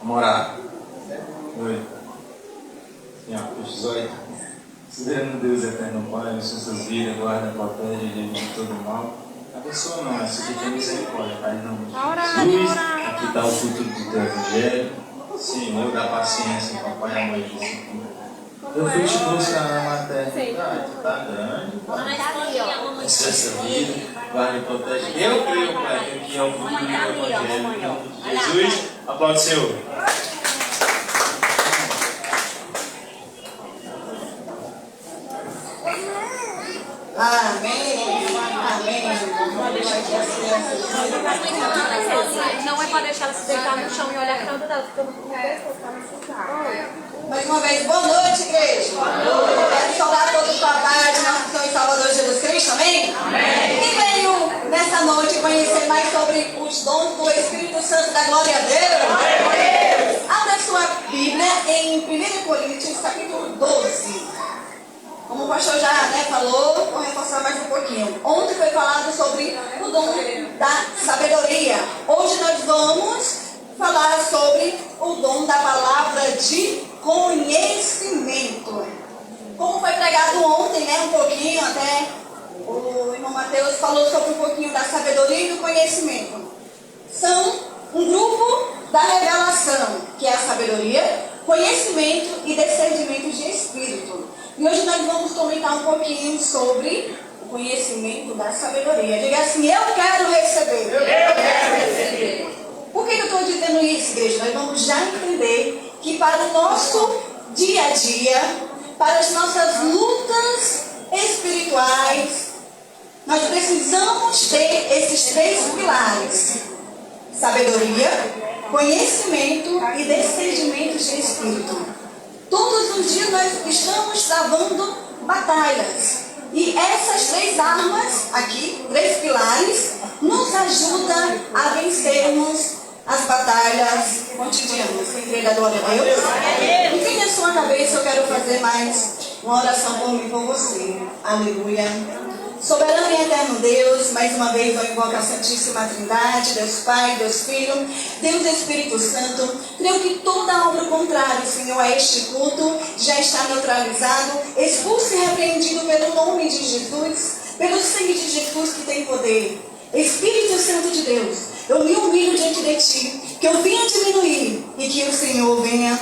Vamos orar. Oi. Senhor, feche os olhos. Soberano Deus, eterno Pai, abençoa suas vidas, guarda, protege, livre de todo mal. Abençoa nós, que tem misericórdia, Pai, em nome de Jesus. Aqui está o fruto do teu evangelho. Senhor, dá paciência, papai, amor e discípulo. Eu fui te buscar na maternidade, tá grande. Essa vida, guarda e protege. Eu creio, Pai, que é o fruto do evangelho. Em nome de Jesus, aplaude o Senhor. Amém. Amém. Não é para deixar ela se deitar no chão e olhar a cara dela, porque eu não Mais uma vez, boa noite, igreja. Boa noite. Quero saudar todos os papais, nosso Senhor e Salvador Jesus Cristo, amém? Amém. E veio nessa noite conhecer mais sobre os dons do Espírito Santo da glória a Deus. Amém. Abra sua Bíblia em 1 Coríntios, capítulo 12. Como o pastor já falou, vou reforçar mais um pouquinho. Ontem foi falado sobre o dom da sabedoria. Hoje nós vamos falar sobre o dom da palavra de conhecimento. Como foi pregado ontem, um pouquinho até, o irmão Mateus falou sobre um pouquinho da sabedoria e do conhecimento. São um grupo da revelação, que é a sabedoria, conhecimento e discernimento de espírito. E hoje nós vamos comentar um pouquinho sobre o conhecimento da sabedoria. Diga assim, eu quero receber. Eu quero receber. Por que eu estou dizendo isso, igreja? Nós vamos já entender que para o nosso dia a dia, para as nossas lutas espirituais, nós precisamos ter esses três pilares: sabedoria, conhecimento e discernimento de espírito. Todos os dias nós estamos travando batalhas. E essas três armas aqui, três pilares, nos ajudam a vencermos as batalhas cotidianas. Entrega a glória a Deus. Incline a sua cabeça, eu quero fazer mais uma oração por mim e por você. Aleluia. Soberano e eterno Deus, mais uma vez eu invoco a Santíssima Trindade, Deus Pai, Deus Filho, Deus Espírito Santo. Creio que toda obra contrária, Senhor, a este culto já está neutralizado, expulso e repreendido pelo nome de Jesus, pelo sangue de Jesus que tem poder. Espírito Santo de Deus, eu me humilho diante de Ti, que eu venha diminuir e que o Senhor venha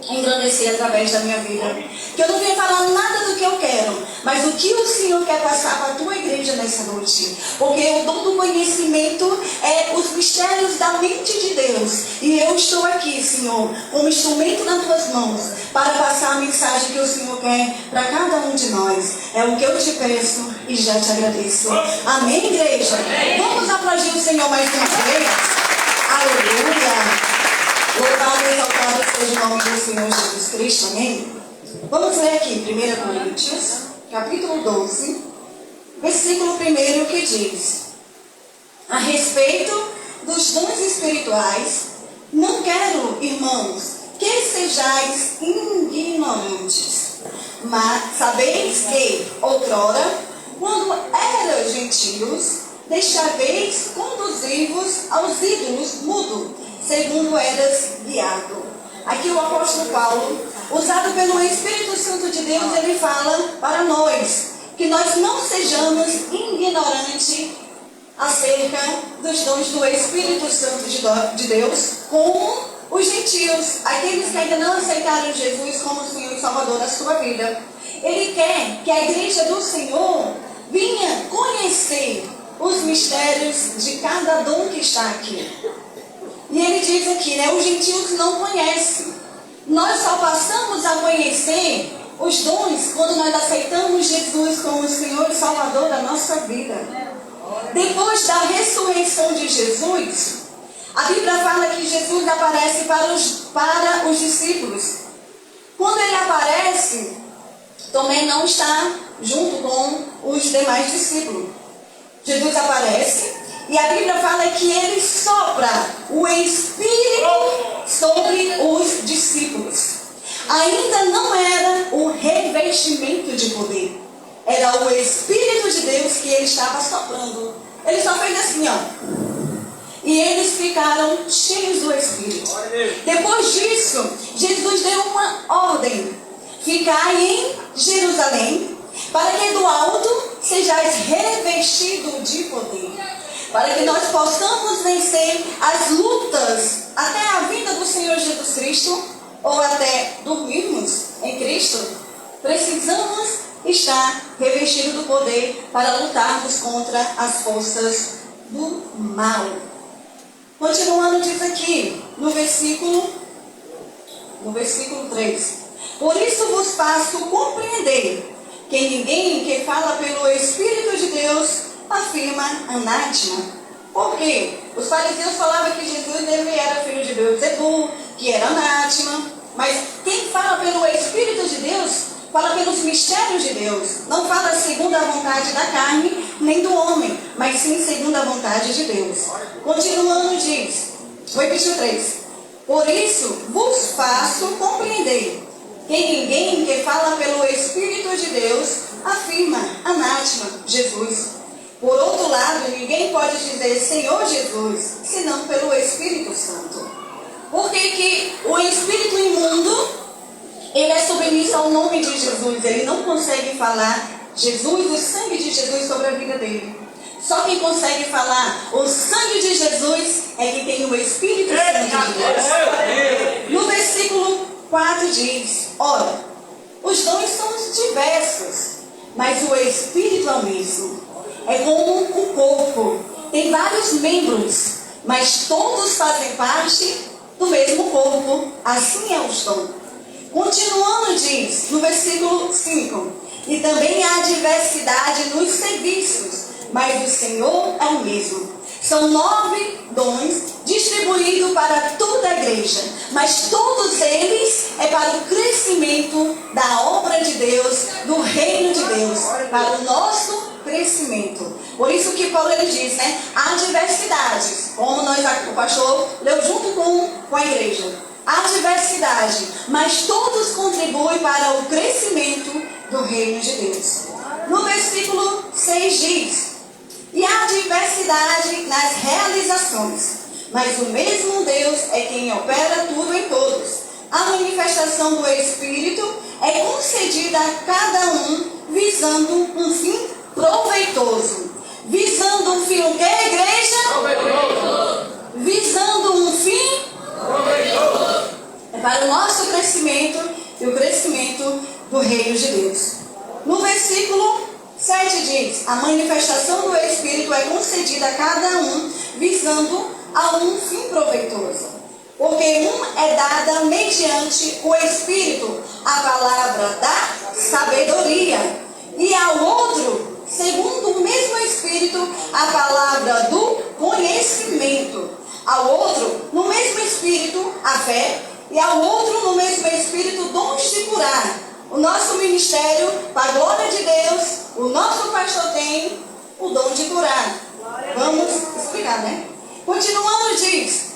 engrandecer através da minha vida. Que eu não venha falar nada do que eu quero, mas o que o Senhor quer passar para a tua igreja nessa noite. Porque o dom do conhecimento é os mistérios da mente de Deus. E eu estou aqui, Senhor, como instrumento nas tuas mãos, para passar a mensagem que o Senhor quer para cada um de nós. É o que eu te peço e já te agradeço. Amém, igreja? Vamos aplaudir o Senhor mais uma vez. Aleluia. Louvado e exaltado seja o nome do Senhor Jesus Cristo, amém? Vamos ler aqui 1 Coríntios, capítulo 12, versículo 1, que diz: a respeito dos dons espirituais, não quero, irmãos, que sejais ignorantes, mas sabeis que, outrora, quando eras gentios, deixaveis conduzir-vos aos ídolos mudos, segundo eras guiado. Aqui o apóstolo Paulo, usado pelo Espírito Santo de Deus, ele fala para nós, que nós não sejamos ignorantes acerca dos dons do Espírito Santo de Deus, como os gentios, aqueles que ainda não aceitaram Jesus como Senhor e Salvador da sua vida. Ele quer que a igreja do Senhor venha conhecer os mistérios de cada dom que está aqui. E ele diz aqui, os gentios não conhecem. Nós só passamos a conhecer os dons quando nós aceitamos Jesus como o Senhor e Salvador da nossa vida. Depois da ressurreição de Jesus, a Bíblia fala que Jesus aparece para os discípulos. Quando ele aparece, Tomé não está junto com os demais discípulos. Jesus aparece e a Bíblia fala que ele sopra o Espírito sobre os discípulos. Ainda não era o revestimento de poder. Era o Espírito de Deus que ele estava soprando. Ele só fez assim, ó. e eles ficaram cheios do Espírito. Depois disso, Jesus deu uma ordem: ficai em Jerusalém, para que do alto sejais revestido de poder, para que nós possamos vencer as lutas até a vinda do Senhor Jesus Cristo, ou até dormirmos em Cristo. Precisamos estar revestidos do poder para lutarmos contra as forças do mal. Continuando, diz aqui no versículo 3: por isso vos faço compreender que ninguém que fala pelo Espírito de Deus afirma anátema. Por quê? Os fariseus falavam que Jesus ele era filho de Beelzebul, que era anátema. Mas quem fala pelo Espírito de Deus, fala pelos mistérios de Deus. Não fala segundo a vontade da carne, nem do homem, mas sim segundo a vontade de Deus. Continuando diz, vou repetir o 3. Por isso vos faço compreender que ninguém que fala pelo Espírito de Deus afirma anátema, Jesus. Por outro lado, ninguém pode dizer Senhor Jesus, senão pelo Espírito Santo. Porque que o espírito imundo, ele é submisso ao nome de Jesus. Ele não consegue falar Jesus, o sangue de Jesus sobre a vida dele. Só quem consegue falar o sangue de Jesus é quem tem o Espírito Santo de Deus. No versículo 4 diz, ora, os dons são diversos, mas o Espírito é o mesmo. É como o corpo, tem vários membros, mas todos fazem parte do mesmo corpo, assim é os dons. Continuando diz, no versículo 5, e também há diversidade nos serviços, mas o Senhor é o mesmo. São 9 dons distribuídos para toda a igreja, mas todos eles é para o crescimento da obra de Deus, do reino de Deus, para o nosso crescimento. Por isso que Paulo ele diz, né? Há diversidades, como o pastor leu junto com a igreja. Há diversidade, mas todos contribuem para o crescimento do reino de Deus. No versículo 6 diz, e há diversidade nas realizações, mas o mesmo Deus é quem opera tudo em todos. A manifestação do Espírito é concedida a cada um visando um fim proveitoso. Visando um fim o que, igreja? Proveitoso. Visando um fim proveitoso. É para o nosso crescimento e o crescimento do reino de Deus. No versículo 7 diz, a manifestação do Espírito é concedida a cada um visando a um fim proveitoso. Porque um é dada mediante o Espírito a palavra da sabedoria, e ao outro, segundo o mesmo Espírito, a palavra do conhecimento. Ao outro, no mesmo Espírito, a fé, e ao outro, no mesmo Espírito, dons de curar. O nosso ministério, para a glória de Deus, o nosso pastor tem o dom de curar. Vamos explicar, né? Continuando diz,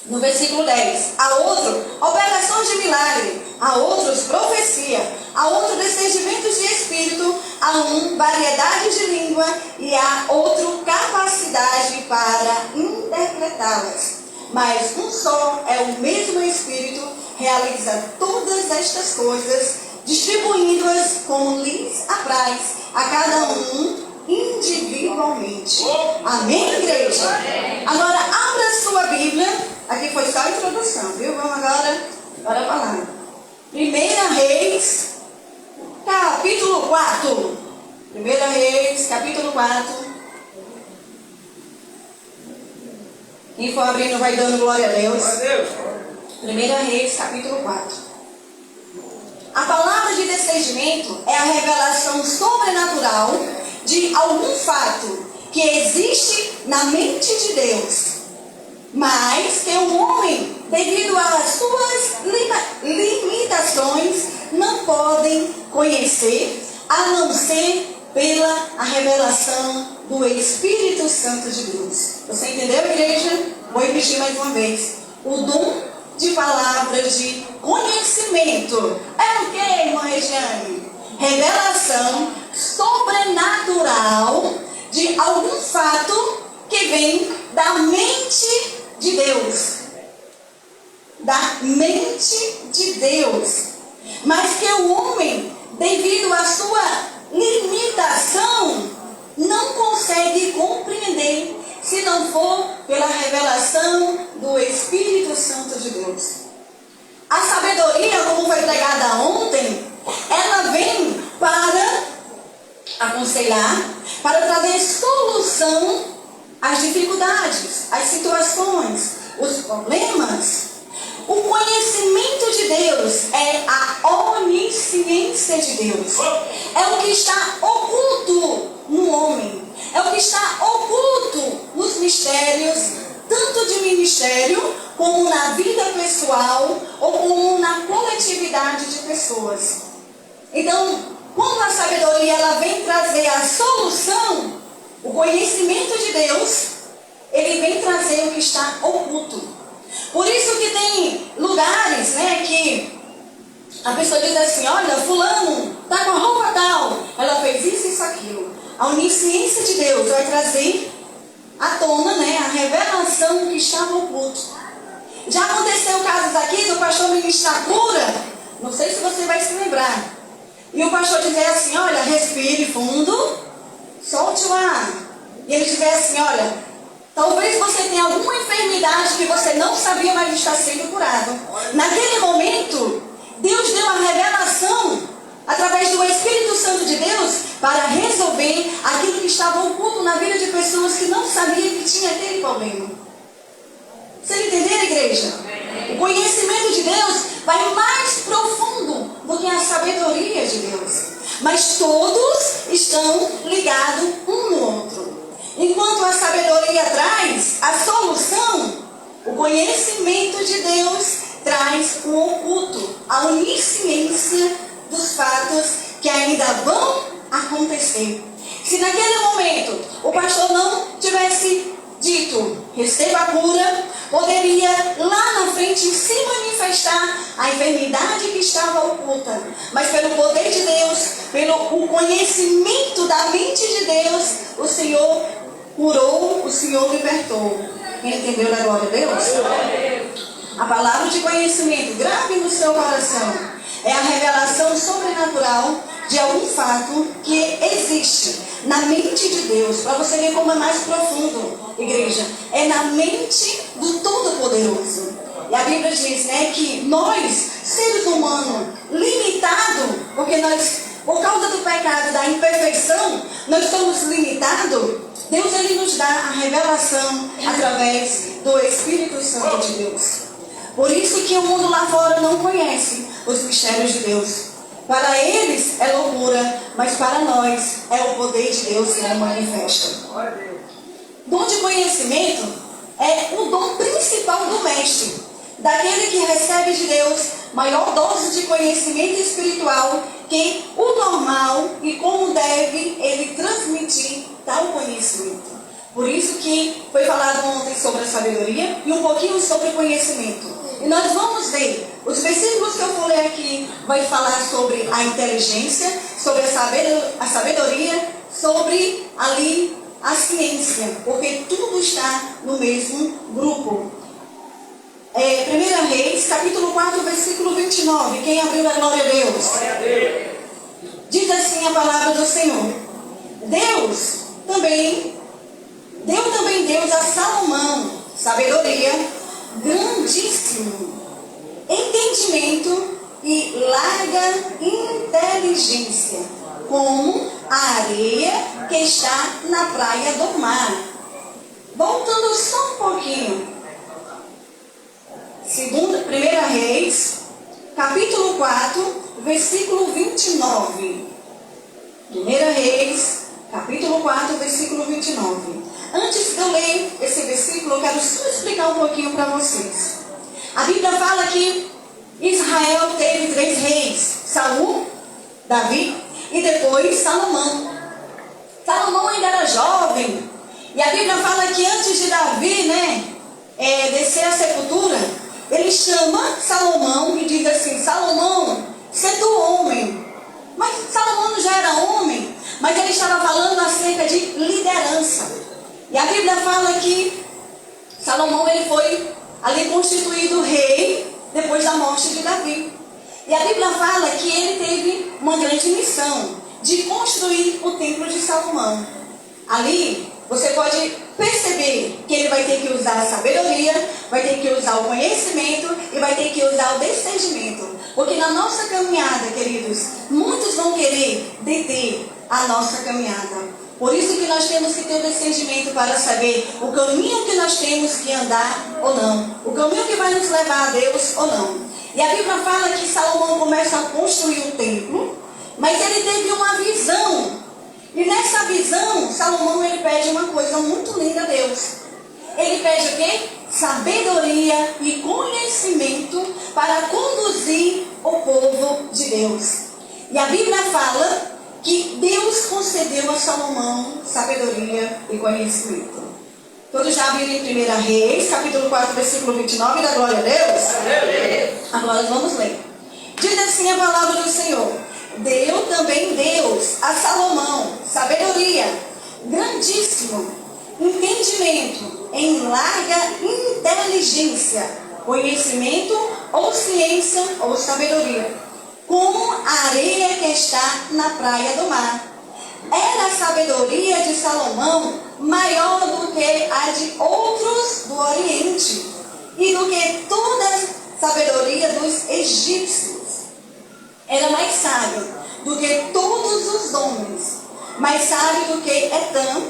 no versículo 10, a outro, operações de milagre, a outros, profecia, a outro, discernimentos de espírito, a um, variedade de língua, e a outro, capacidade para interpretá-las. Mas um só é o mesmo Espírito, realiza todas estas coisas, distribuindo-as como lhes apraz, a cada um individualmente. Amém, igreja? Agora, abra sua Bíblia. Aqui foi só a introdução, viu? Vamos agora para a palavra. 1 Reis, capítulo 4. 1 Reis, capítulo 4. Quem for abrindo vai dando glória a Deus. 1 Reis, capítulo 4. A palavra de discernimento é a revelação sobrenatural de algum fato que existe na mente de Deus, mas que o homem, devido às suas limitações, não podem conhecer, a não ser pela a revelação do Espírito Santo de Deus. Você entendeu, igreja? Vou repetir mais uma vez. O dom de palavras de conhecimento é o que, irmã Regiane? Revelação sobrenatural de algum fato que vem da mente da mente de Deus, mas que o homem, devido à sua limitação, não consegue compreender se não for pela revelação do Espírito Santo de Deus. A sabedoria, como foi pregada ontem, ela vem para aconselhar, para trazer solução às dificuldades, às situações, os problemas. O conhecimento de Deus é a onisciência de Deus. É o que está oculto no homem. É o que está oculto nos mistérios, tanto de ministério, como na vida pessoal, ou como na coletividade de pessoas. Então, quando a sabedoria ela vem trazer a solução, o conhecimento de Deus, ele vem trazer o que está oculto. Por isso que tem lugares, né, que a pessoa diz assim, olha, fulano está com a roupa tal, ela fez isso e isso, aquilo. A onisciência de Deus vai trazer à tona, né, a revelação que estava oculto. Já aconteceu casos aqui do pastor ministrar cura, não sei se você vai se lembrar. E o pastor dizer assim, olha, respire fundo, solte o ar. E ele dizer assim, olha, talvez você tenha alguma enfermidade que você não sabia, mas está sendo curado. Naquele momento, Deus deu a revelação, através do Espírito Santo de Deus, para resolver aquilo que estava oculto na vida de pessoas que não sabiam que tinha aquele problema. Você entendeu, igreja? O conhecimento de Deus vai mais profundo do que a sabedoria de Deus. Mas todos estão ligados um no outro. Enquanto a sabedoria traz a solução, o conhecimento de Deus traz o oculto, a onisciência dos fatos que ainda vão acontecer. Se naquele momento o pastor não tivesse dito, receba a cura, poderia lá na frente se manifestar a enfermidade que estava oculta. Mas pelo poder de Deus, pelo o conhecimento da mente de Deus, o Senhor curou, o Senhor libertou. Quem entendeu da glória a Deus? A palavra de conhecimento, grave no seu coração, é a revelação sobrenatural de algum fato que existe na mente de Deus. Para você ver como é mais profundo, igreja, é na mente do Todo-Poderoso. E a Bíblia diz, né, que nós, seres humanos, limitados, porque nós, por causa do pecado, da imperfeição, nós somos limitados. Deus, ele nos dá a revelação através do Espírito Santo de Deus. Por isso que o mundo lá fora não conhece os mistérios de Deus. Para eles é loucura, mas para nós é o poder de Deus que é manifesta. Dom de conhecimento é o dom principal do mestre, daquele que recebe de Deus maior dose de conhecimento espiritual que o normal e como deve ele transmitir tal conhecimento. Por isso que foi falado ontem sobre a sabedoria e um pouquinho sobre o conhecimento. E nós vamos ver, os versículos que eu vou ler aqui vai falar sobre a inteligência, sobre a sabedoria, sobre ali a ciência, porque tudo está no mesmo grupo. 1 Reis, capítulo 4, versículo 29. Quem abriu a glória a Deus? Glória a Deus. Diz assim a palavra do Senhor. Deus também deu a Salomão sabedoria, grandíssimo entendimento e larga inteligência, como a areia que está na praia do mar. Voltando só um pouquinho. 1 Reis, capítulo 4, versículo 29. 1 Reis, capítulo 4, versículo 29. Antes de eu ler esse versículo, eu quero só explicar um pouquinho para vocês. A Bíblia fala que Israel teve 3 reis: Saul, Davi e depois Salomão. Salomão ainda era jovem. E a Bíblia fala que antes de Davi, descer à sepultura, ele chama Salomão e diz assim: Salomão, se tu homem. Mas Salomão já era homem, mas ele estava falando acerca de liderança. E a Bíblia fala que Salomão ele foi ali constituído rei depois da morte de Davi. E a Bíblia fala que ele teve uma grande missão de construir o templo de Salomão. Ali, você pode perceber que ele vai ter que usar a sabedoria, vai ter que usar o conhecimento e vai ter que usar o discernimento. Porque na nossa caminhada, queridos, muitos vão querer deter a nossa caminhada. Por isso que nós temos que ter o discernimento para saber o caminho que nós temos que andar ou não. O caminho que vai nos levar a Deus ou não. E a Bíblia fala que Salomão começa a construir um templo, mas ele teve uma visão. E nessa visão, Salomão ele pede uma coisa muito linda a Deus. Ele pede o quê? Sabedoria e conhecimento para conduzir o povo de Deus. E a Bíblia fala que Deus concedeu a Salomão sabedoria e conhecimento. Todos já viram em 1 Reis, capítulo 4, versículo 29, da glória a Deus? Agora vamos ler. Diz assim a palavra do Senhor: deu também Deus a Salomão sabedoria, grandíssimo entendimento, em larga inteligência, conhecimento ou ciência ou sabedoria, como a areia que está na praia do mar. Era a sabedoria de Salomão maior do que a de outros do Oriente e do que toda a sabedoria dos egípcios. Era mais sábio do que todos os homens, mais sábio do que Etam,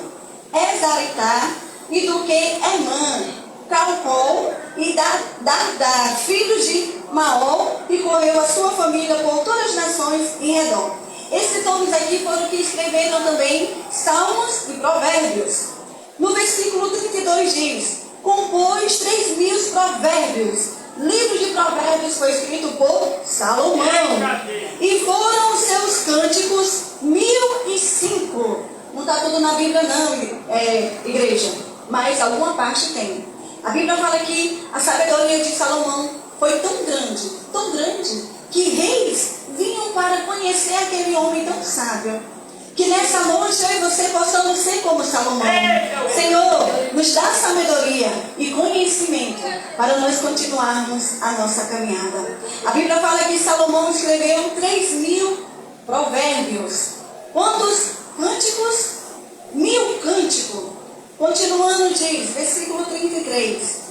Ezaritá e do que Emã, Calcol e Dardá, filho de Maol, e correu a sua família por todas as nações em redor. Esses homens aqui foram que escreveram também Salmos e Provérbios. No versículo 32 diz: compôs 3.000 provérbios. Livro de Provérbios foi escrito por Salomão. E foram os seus cânticos 1.005. Não está tudo na Bíblia não, igreja, mas alguma parte tem. A Bíblia fala que a sabedoria de Salomão foi tão grande, que reis vinham para conhecer aquele homem tão sábio. Que nessa noite eu e você possamos ser como Salomão. Senhor, nos dá sabedoria e conhecimento para nós continuarmos a nossa caminhada. A Bíblia fala que Salomão escreveu 3.000 provérbios. Quantos cânticos? 1.000 cânticos. Continuando diz, versículo 33.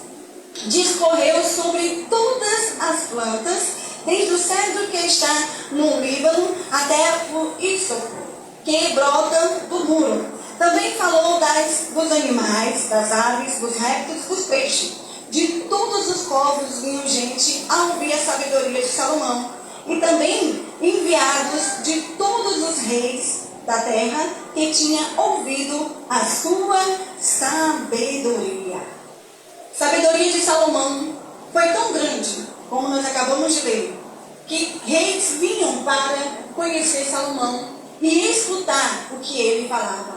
Discorreu sobre todas as plantas, desde o cedro que está no Líbano até o ísopo que brota do muro. Também falou dos animais, das aves, dos répteis, dos peixes. De todos os povos vinham gente a ouvir a sabedoria de Salomão. E também enviados de todos os reis da terra que tinha ouvido a sua sabedoria. Sabedoria de Salomão foi tão grande, como nós acabamos de ler, que reis vinham para conhecer Salomão e escutar o que ele falava.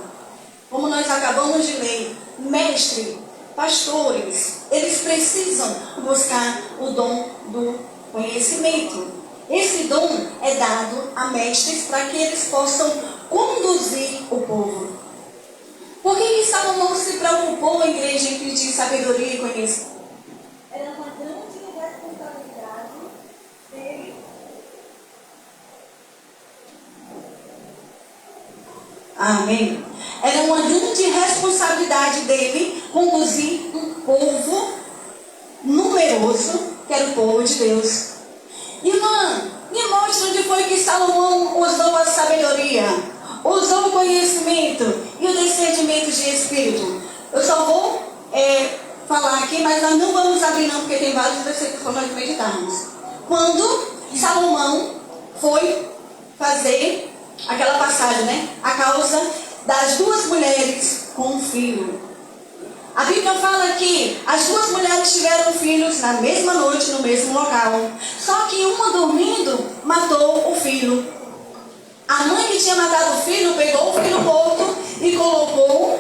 Como nós acabamos de ler, mestre, pastores, eles precisam buscar o dom do conhecimento. Esse dom é dado a mestres para que eles possam conduzir o povo. Por que Salomão se preocupou, a igreja, em pedir sabedoria e conhecimento? Era uma grande responsabilidade dele. Amém. Era uma grande responsabilidade dele conduzir um povo numeroso, que era o povo de Deus. Irmã, me mostra onde foi que Salomão usou a sabedoria, usou o conhecimento e o discernimento de espírito. Eu só vou falar aqui, mas nós não vamos abrir não, porque tem vários versículos para nós meditarmos. Quando Salomão foi fazer aquela passagem, né? A causa das duas mulheres com um filho. A Bíblia fala que as duas mulheres tiveram filhos na mesma noite, no mesmo local. Só que uma dormindo matou o filho. A mãe que tinha matado o filho pegou o filho morto e colocou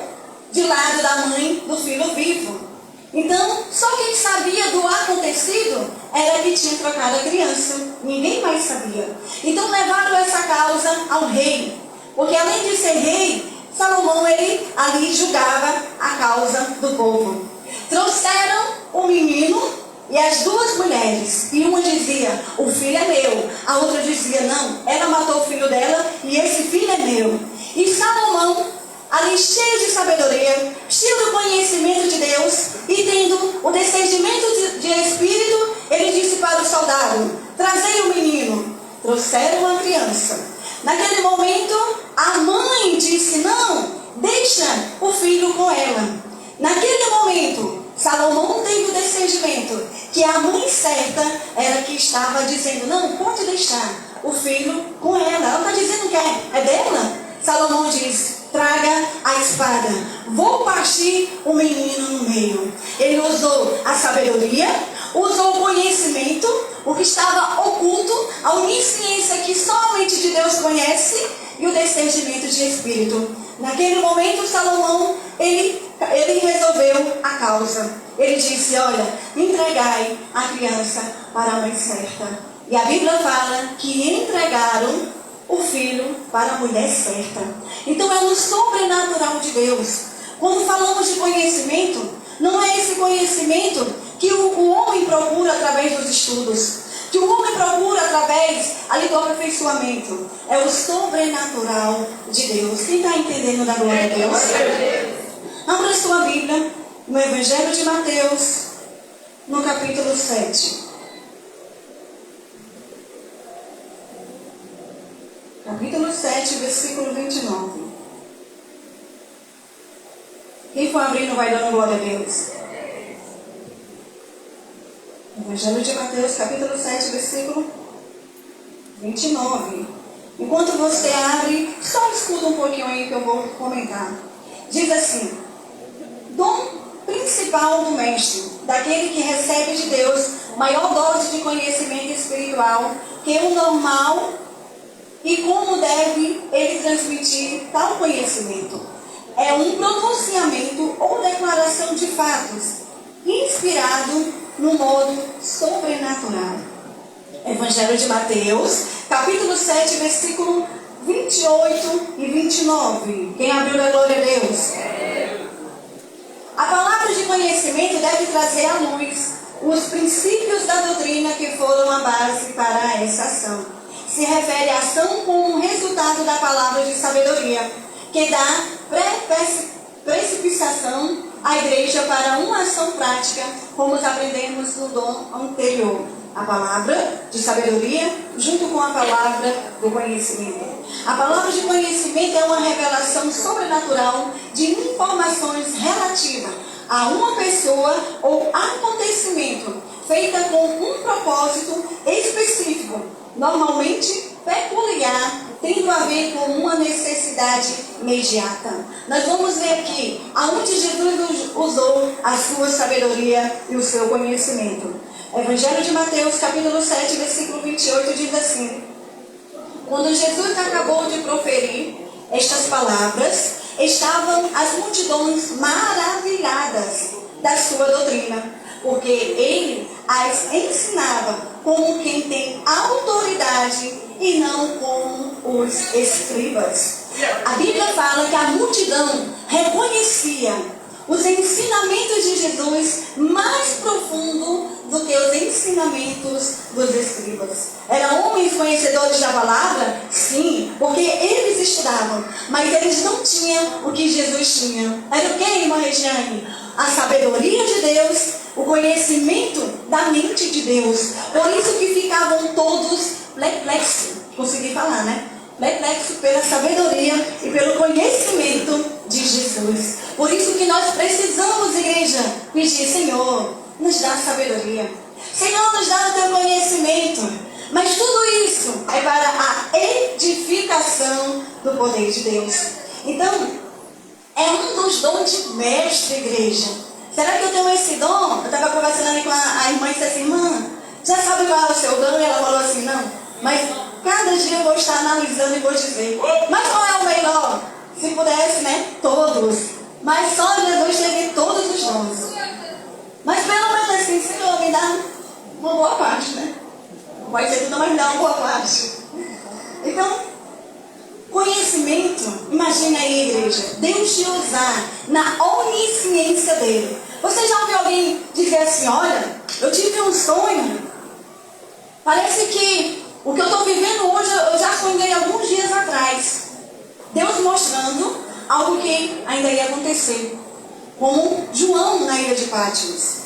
de lado da mãe do filho vivo. Então, só quem sabia do acontecido era que tinha trocado a criança. Ninguém mais sabia. Então levaram essa causa ao rei. Porque além de ser rei, Salomão ele ali julgava a causa do povo. Trouxeram o menino e as duas mulheres, e uma dizia, o filho é meu. A outra dizia, não, ela matou o filho dela e esse filho é meu. E Salomão, ali cheio de sabedoria, cheio do conhecimento de Deus e tendo o discernimento de espírito, ele disse para o soldado, trazei o menino. Trouxeram uma criança. Naquele momento, a mãe disse, não, deixa o filho com ela. Naquele momento, Salomão teve o discernimento que a mãe certa era que estava dizendo, não, pode deixar o filho com ela. Ela está dizendo que é dela. Salomão diz, traga a espada, vou partir o menino no meio. Ele usou a sabedoria, usou o conhecimento, o que estava oculto, a onisciência que somente de Deus conhece e o discernimento de espírito. Naquele momento, Salomão, ele resolveu a causa. Ele disse, olha, entregai a criança para a mãe certa. E a Bíblia fala que entregaram o filho para a mulher certa. Então é no sobrenatural de Deus. Quando falamos de conhecimento, não é esse conhecimento que o homem procura através dos estudos, que o homem procura através ali do aperfeiçoamento. É o sobrenatural de Deus. Quem está entendendo da glória de Deus? Abra sua Bíblia no Evangelho de Mateus, no capítulo 7. Capítulo 7, versículo 29. Quem for abrindo vai dando glória a Deus. Evangelho de Mateus, capítulo 7, versículo 29. Enquanto você abre, só escuta um pouquinho aí que eu vou comentar. Diz assim, dom principal do mestre, daquele que recebe de Deus maior dose de conhecimento espiritual que o normal, e como deve ele transmitir tal conhecimento? É um pronunciamento ou declaração de fatos, inspirado no modo sobrenatural. Evangelho de Mateus, capítulo 7, versículo 28 e 29. Quem abriu da glória a Deus? A palavra de conhecimento deve trazer à luz os princípios da doutrina que foram a base para essa ação. Se refere à ação como um resultado da palavra de sabedoria, que dá precipitação à igreja para uma ação prática, como aprendemos no dom anterior. A palavra de sabedoria junto com a palavra do conhecimento. A palavra de conhecimento é uma revelação sobrenatural de informações relativas a uma pessoa ou acontecimento, feita com um propósito específico, normalmente peculiar, tendo a ver com uma necessidade imediata. Nós vamos ver aqui aonde Jesus usou a sua sabedoria e o seu conhecimento. Evangelho de Mateus, capítulo 7, versículo 28, diz assim: quando Jesus acabou de proferir estas palavras, estavam as multidões maravilhadas da sua doutrina, porque ele as ensinava como quem tem autoridade e não como os escribas. A Bíblia fala que a multidão reconhecia os ensinamentos de Jesus mais profundo do que os ensinamentos dos escribas. Eram homens conhecedores da palavra? Sim, porque eles estudavam, mas eles não tinham o que Jesus tinha. Era o que, irmã Regiane? A sabedoria de Deus, o conhecimento da mente de Deus. Por isso que ficavam todos perplexos. Consegui falar, né? Perplexo pela sabedoria e pelo conhecimento de Jesus. Por isso que nós precisamos, igreja, pedir: Senhor, nos dá sabedoria. Senhor, nos dá o teu conhecimento. Mas tudo isso é para a edificação do poder de Deus. Então, é um dos dons de mestre, igreja. Será que eu tenho esse dom? Eu estava conversando ali com a irmã e disse assim: irmã, já sabe qual é o seu dom? E ela falou assim: não, mas cada dia eu vou estar analisando e vou dizer. Mas qual é o melhor? Se pudesse, né? Todos. Mas só Jesus teve todos os dons. Mas pelo menos assim, Senhor, me dá uma boa parte, né? Não pode ser tudo, mas me dá uma boa parte. Então, conhecimento, imagina aí, igreja, Deus te usar na onisciência dele. Você já ouviu alguém dizer assim: olha, Eu tive um sonho. Parece que o que eu estou vivendo hoje, eu já sonhei alguns dias atrás. Deus mostrando algo que ainda ia acontecer. Como João na ilha de Patmos.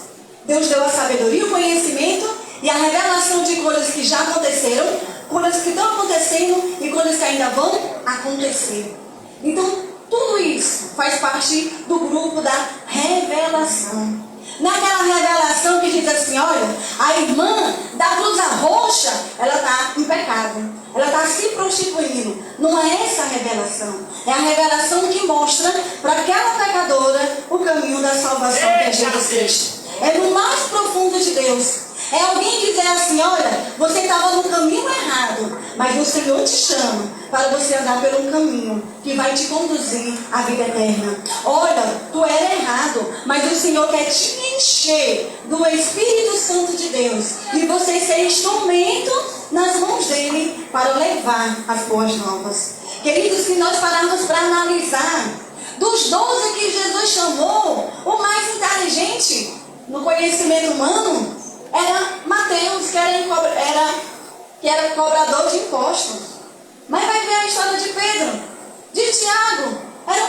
Deus deu a sabedoria, o conhecimento e a revelação de coisas que já aconteceram, coisas que estão acontecendo e coisas que ainda vão acontecer. Então, tudo isso faz parte do grupo da revelação. Naquela revelação que diz assim, olha, a irmã da blusa roxa, ela está em pecado. Ela está se prostituindo. Não é essa a revelação. É a revelação que mostra para aquela pecadora o caminho da salvação, que é Jesus Cristo. É no mais profundo de Deus. É alguém dizer assim, olha, você estava no caminho errado, mas o Senhor te chama para você andar por um caminho que vai te conduzir à vida eterna. Olha, tu era errado, mas o Senhor quer te encher do Espírito Santo de Deus e você ser instrumento nas mãos dele para levar as boas novas. Queridos, se nós pararmos para analisar, dos 12 que Jesus chamou, o mais inteligente no conhecimento humano era Mateus, que era cobrador de impostos. Mas vai ver a história de Pedro, de Tiago, eram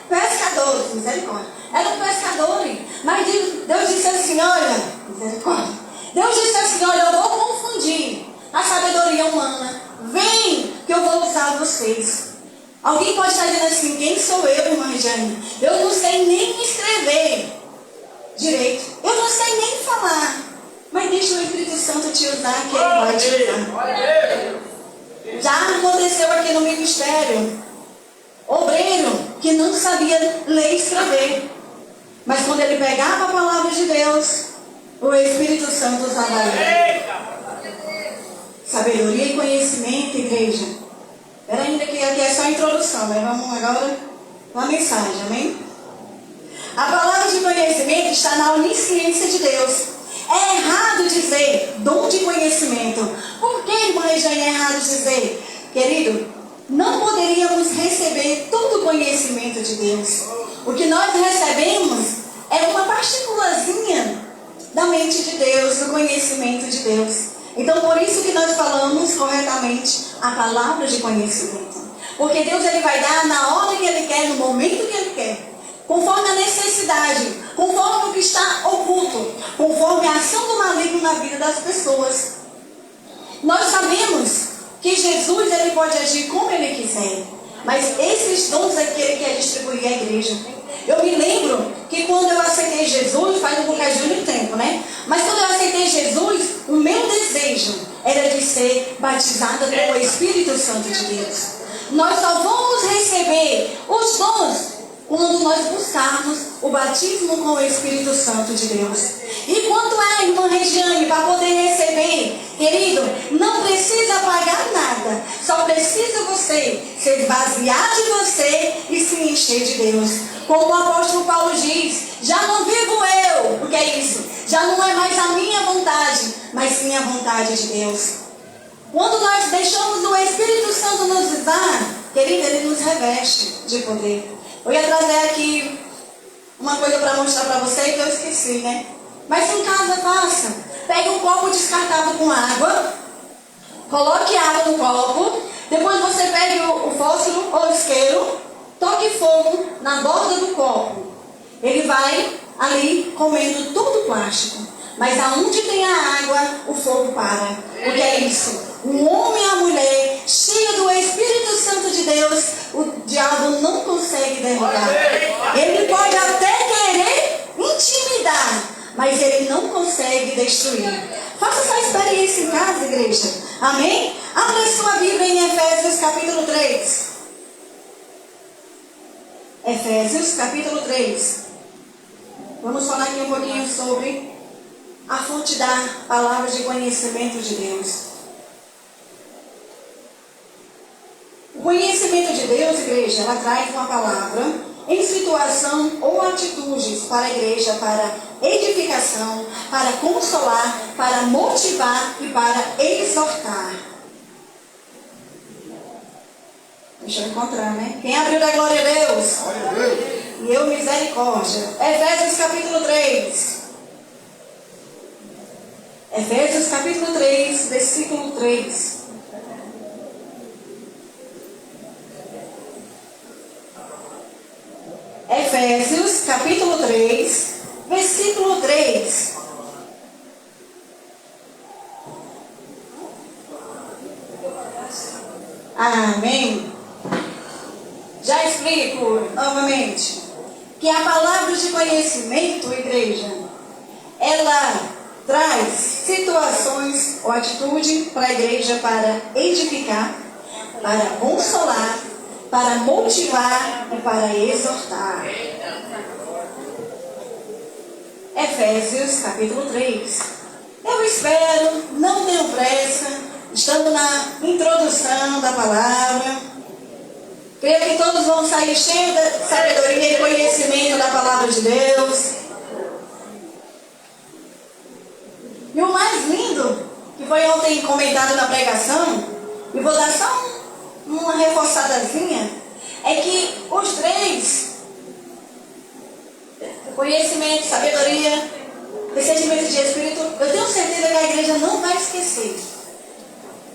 pescadores, misericórdia. Eram pescadores. Mas Deus disse assim, olha, misericórdia. Deus disse assim, olha, eu vou confundir a sabedoria humana. Vem, que eu vou usar vocês. Alguém pode estar dizendo assim, quem sou eu, irmã Jane? Eu não sei nem escrever direito. Eu não sei nem falar. Mas deixa o Espírito Santo te usar, que ele vai te usar. Já aconteceu aqui no ministério. Obreiro que não sabia ler e escrever. Mas quando ele pegava a palavra de Deus, o Espírito Santo usava ele. Sabedoria e conhecimento, igreja. Espera ainda que aqui é só a introdução, né? Vamos agora para a mensagem, amém? A palavra de conhecimento está na onisciência de Deus. É errado dizer dom de conhecimento. Por que, irmã Regiane, é errado dizer? Querido, não poderíamos receber todo o conhecimento de Deus. O que nós recebemos é uma partículazinha da mente de Deus, do conhecimento de Deus. Então, por isso que nós falamos corretamente a palavra de conhecimento. Porque Deus ele vai dar na hora que Ele quer, no momento que Ele quer. Conforme a necessidade, conforme o que está oculto, conforme a ação do maligno na vida das pessoas. Nós sabemos que Jesus ele pode agir como Ele quiser, mas esses dons é que Ele quer distribuir à igreja. Eu me lembro que quando eu aceitei Jesus, faz um bocadinho de tempo, né? Mas quando eu aceitei Jesus, o meu desejo era de ser batizada com o Espírito Santo de Deus. Nós só vamos receber os dons quando nós buscarmos o batismo com o Espírito Santo de Deus. E quanto é, irmã Regiane, para poder receber, querido, não precisa pagar nada. Só precisa você se esvaziar de você e se encher de Deus. Como o apóstolo Paulo diz, já não vivo eu, o que é isso? Já não é mais a minha vontade, mas sim a vontade de Deus. Quando nós deixamos o Espírito Santo nos usar, querido, ele nos reveste de poder. Eu ia trazer aqui uma coisa para mostrar para você que eu esqueci, né? Mas em casa, faça. Pegue um copo descartável com água. Coloque água no copo. Depois você pegue o fósforo ou o isqueiro. Toque fogo na borda do copo. Ele vai ali comendo todo o plástico. Mas aonde tem a água, o fogo para. O que é isso? Um homem e a mulher cheio do Espírito Santo de Deus, o diabo não consegue derrubar. Ele pode até querer intimidar, mas ele não consegue destruir. Faça essa experiência em casa, igreja. Amém? Abra sua Bíblia em Efésios capítulo 3. Efésios capítulo 3. Vamos falar aqui um pouquinho sobre a fonte da palavra de conhecimento de Deus. O conhecimento de Deus, igreja, ela traz uma palavra em situação ou atitudes para a igreja, para edificação, para consolar, para motivar e para exortar. Deixa eu encontrar, né? Quem abriu da glória a Deus? Glória a Deus. E eu, misericórdia. Efésios capítulo 3. Efésios capítulo 3, versículo 3. Efésios capítulo 3, versículo 3. Amém. Já explico novamente que a palavra de conhecimento, igreja, ela traz situações ou atitude para a igreja para edificar, para consolar, para motivar e para exortar. Efésios capítulo 3. Eu espero, não tenho pressa, estamos na introdução da palavra. Creio que todos vão sair cheios de sabedoria e conhecimento da palavra de Deus. E o mais lindo, que foi ontem comentado na pregação, e vou dar só uma reforçadazinha, é que os três, conhecimento, sabedoria, discernimento de espírito, eu tenho certeza que a igreja não vai esquecer.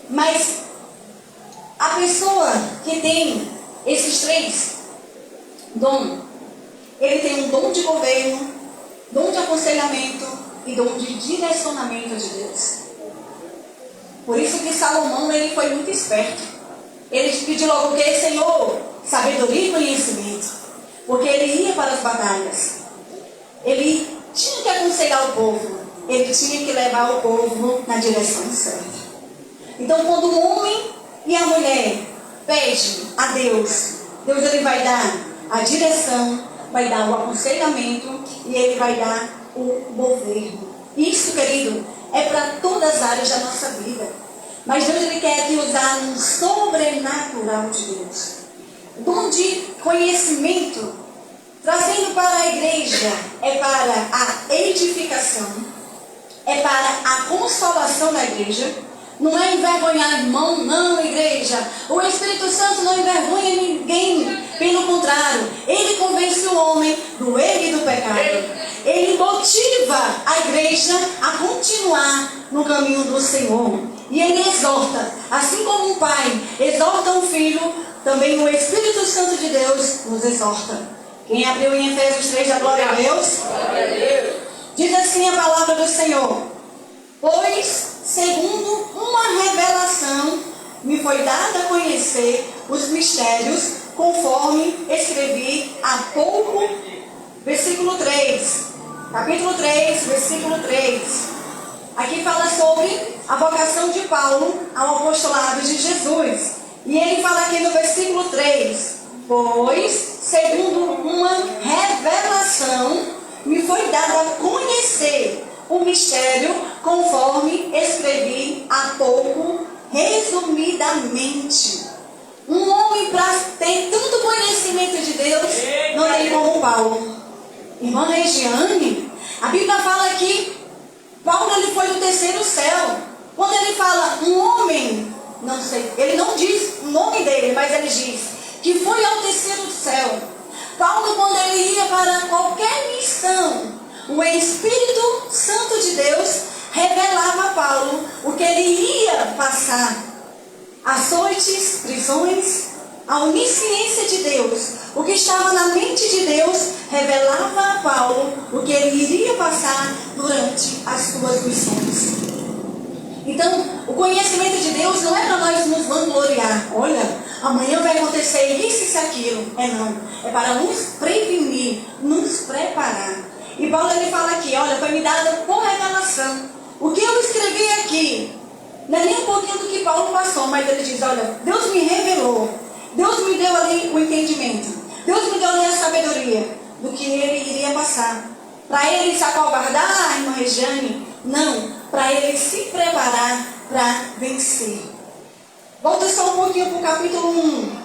Mas a pessoa que tem esses três dons, ele tem um dom de governo, dom de aconselhamento e dom de direcionamento de Deus. Por isso que Salomão, ele foi muito esperto. Ele pediu logo o que? Senhor, sabedoria e conhecimento. Porque ele ia para as batalhas. Ele tinha que aconselhar o povo. Ele tinha que levar o povo na direção certa. Então, quando o homem e a mulher pede a Deus, Deus ele vai dar a direção, vai dar o aconselhamento e ele vai dar o governo. Isso, querido, é para todas as áreas da nossa vida. Mas Deus ele quer aqui usar um sobrenatural de Deus. Dom de conhecimento, trazendo para a igreja, é para a edificação, é para a consolação da igreja. Não é envergonhar irmão, não, igreja. O Espírito Santo não envergonha ninguém. Pelo contrário, ele convence o homem do erro e do pecado. Ele motiva a igreja a continuar no caminho do Senhor. E ele exorta, assim como um pai exorta um filho, também o Espírito Santo de Deus nos exorta. Quem abriu em Efésios 3, da glória a Deus? Diz assim a palavra do Senhor: pois, segundo uma revelação, me foi dado a conhecer os mistérios, conforme escrevi há pouco. Versículo 3. Capítulo 3, versículo 3. Aqui fala sobre a vocação de Paulo ao apostolado de Jesus. E ele fala aqui no versículo 3. Pois, segundo uma revelação, me foi dado a conhecer o mistério, conforme escrevi há pouco, resumidamente. Um homem para ter tanto conhecimento de Deus, não tem como Paulo. Irmã Regiane, a Bíblia fala que Paulo ele foi no terceiro céu. Quando ele fala um homem, não sei, ele não diz o nome dele, mas ele diz que foi ao terceiro céu. Paulo, quando ele ia para qualquer missão, o Espírito Santo de Deus revelava a Paulo o que ele ia passar. Açoites, prisões, a onisciência de Deus, o que estava na mente de Deus, revelava a Paulo o que ele iria passar durante as suas missões. Então, o conhecimento de Deus não é para nós nos vangloriar. Olha, amanhã vai acontecer isso e aquilo. Não. É para nos prevenir, nos preparar. E Paulo ele fala aqui, olha, foi me dada por revelação. O que eu escrevi aqui, não é nem um pouquinho do que Paulo passou, mas ele diz, olha, Deus me revelou. Deus me deu ali o entendimento. Deus me deu ali a sabedoria do que ele iria passar. Para ele se acovardar, irmã Regiane? Não. Para ele se preparar para vencer. Volta só um pouquinho para o capítulo 1.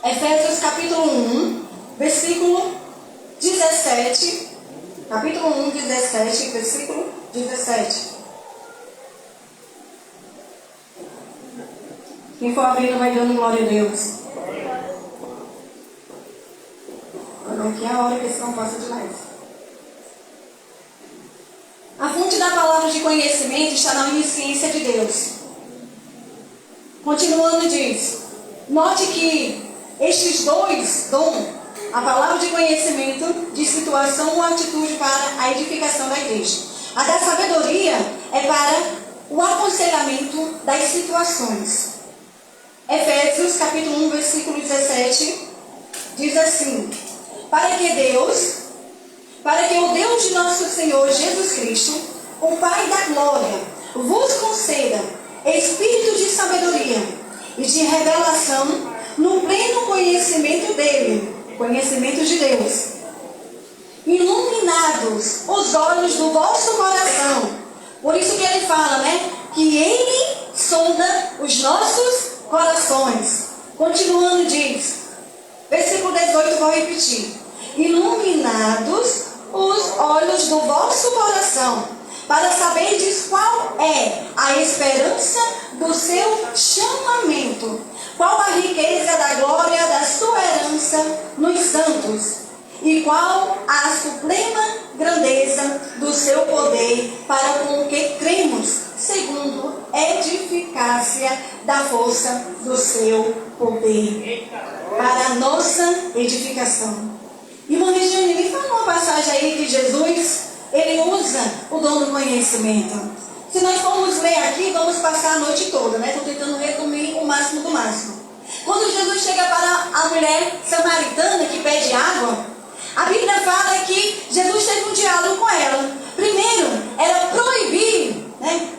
Efésios capítulo 1, versículo 17. Capítulo 1, 17, versículo 17. Quem for abrindo vai dando glória a Deus. Olha aqui a hora que esse não passa demais. A fonte da a palavra de conhecimento está na onisciência de Deus. Continuando diz, note que estes dois dons, a palavra de conhecimento, de situação ou atitude para a edificação da igreja. A da sabedoria é para o aconselhamento das situações. Efésios capítulo 1, versículo 17, diz assim, para que o Deus de nosso Senhor Jesus Cristo, o Pai da glória, vos conceda espírito de sabedoria e de revelação no pleno conhecimento dele, conhecimento de Deus. Iluminados os olhos do vosso coração. Por isso que ele fala, né? Que ele sonda os nossos corações. Continuando diz, versículo 18, vou repetir. Iluminados os olhos do vosso coração, para saberdes qual é a esperança do seu chamamento, qual a riqueza da glória da sua herança nos santos, e qual a suprema grandeza do seu poder para com o que cremos, segundo eficácia da força do seu poder, para a nossa edificação. Irmã Regiane, me fala uma passagem aí que Jesus, ele usa o dom do conhecimento. Se nós formos ler aqui, vamos passar a noite toda, né? Estou tentando resumir o máximo do máximo. Quando Jesus chega para a mulher samaritana que pede água, a Bíblia fala que Jesus teve um diálogo com ela. Primeiro, era proibir, né?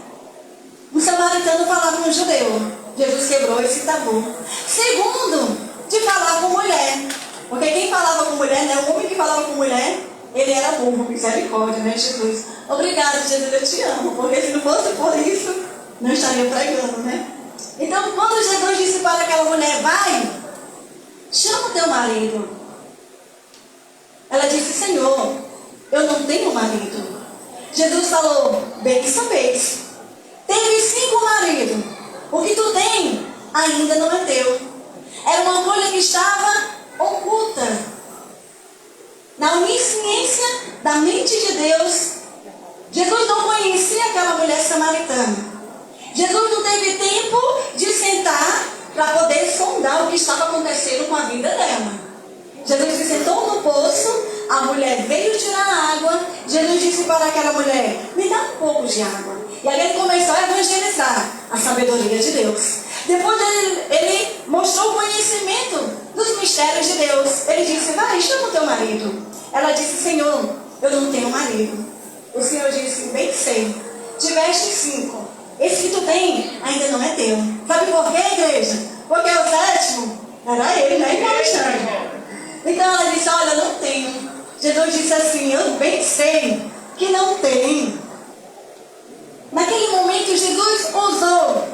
O samaritano falar com o judeu. Jesus quebrou esse tabu. Segundo, de falar com mulher. Porque quem falava com mulher, né? O homem que falava com mulher, ele era burro, misericórdia, né, Jesus? Obrigado, Jesus, eu te amo. Porque se não fosse por isso, não estaria pregando, né? Então, quando Jesus disse para aquela mulher, vai, chama o teu marido. Ela disse, Senhor, eu não tenho marido. Jesus falou, bem que sabeis. Teve 5 maridos. O que tu tem ainda não é teu. Era uma coisa que estava oculta. Na onisciência da mente de Deus, Jesus não conhecia aquela mulher samaritana. Jesus não teve tempo de sentar para poder sondar o que estava acontecendo com a vida dela. Jesus se sentou no poço, a mulher veio tirar a água. Jesus disse para aquela mulher, me dá um pouco de água. E aí ele começou a evangelizar a sabedoria de Deus. Depois ele mostrou o conhecimento dos mistérios de Deus. Ele disse, vai, chama o teu marido. Ela disse, Senhor, eu não tenho marido. O Senhor disse, bem sei, tiveste 5. Esse que tu tem ainda não é teu. Sabe por quê, igreja? Porque o 7º era ele, né, irmão Alexandre? Então ela disse, olha, não tenho. Jesus disse assim, eu bem sei que não tem. Naquele momento Jesus usou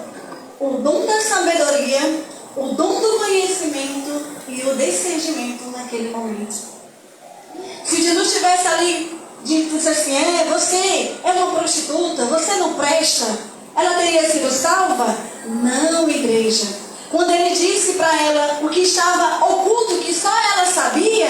o dom da sabedoria, o dom do conhecimento e o discernimento naquele momento. Se Jesus estivesse ali, dito assim, você é uma prostituta, você não presta, ela teria sido salva? Não, igreja. Quando ele disse para ela o que estava oculto, que só ela sabia,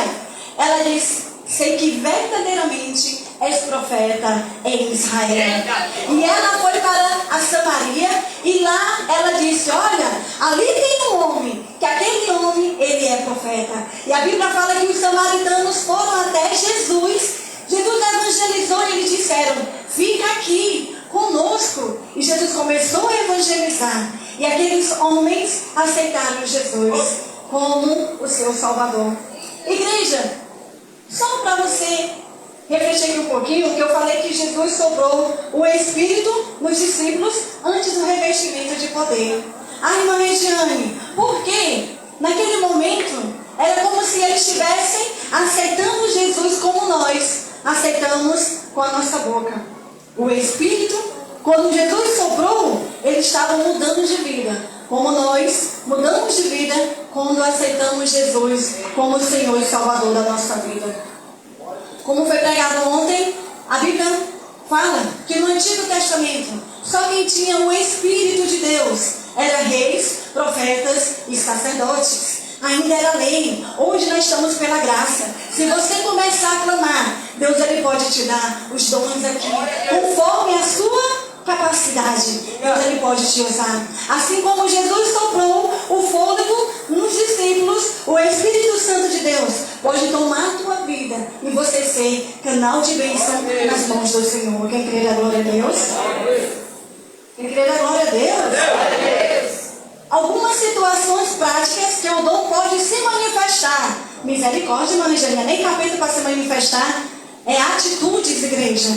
ela disse, sei que verdadeiramente és profeta em Israel. E ela foi para a Samaria e lá ela disse, olha, ali tem um homem, que aquele homem, ele é profeta. E a Bíblia fala que os samaritanos foram até Jesus. Jesus evangelizou e eles disseram, fica aqui conosco. E Jesus começou a evangelizar. E aqueles homens aceitaram Jesus como o seu Salvador. Igreja, só para você refletir aqui um pouquinho, que eu falei que Jesus soprou o Espírito nos discípulos antes do revestimento de poder. Irmã Regiane, por quê? Naquele momento, era como se eles estivessem aceitando Jesus como nós aceitamos com a nossa boca. O Espírito, quando Jesus soprou, eles estavam mudando de vida. Como nós mudamos de vida quando aceitamos Jesus como Senhor e Salvador da nossa vida. Como foi pregado ontem, a Bíblia fala que no Antigo Testamento, só quem tinha o Espírito de Deus era reis, profetas e sacerdotes. Ainda era lei. Hoje nós estamos pela graça. Se você começar a clamar, Deus ele pode te dar os dons aqui, conforme a necessidade, Deus ele pode te usar. Assim como Jesus soprou o fôlego nos discípulos, o Espírito Santo de Deus pode tomar a tua vida e você ser canal de bênção nas mãos do Senhor. Quem crê da glória a Deus? Quem crê da glória a Deus? Algumas situações práticas que o dom pode se manifestar. Misericórdia, irmã Angelinha, nem capeta para se manifestar. É atitudes, igreja.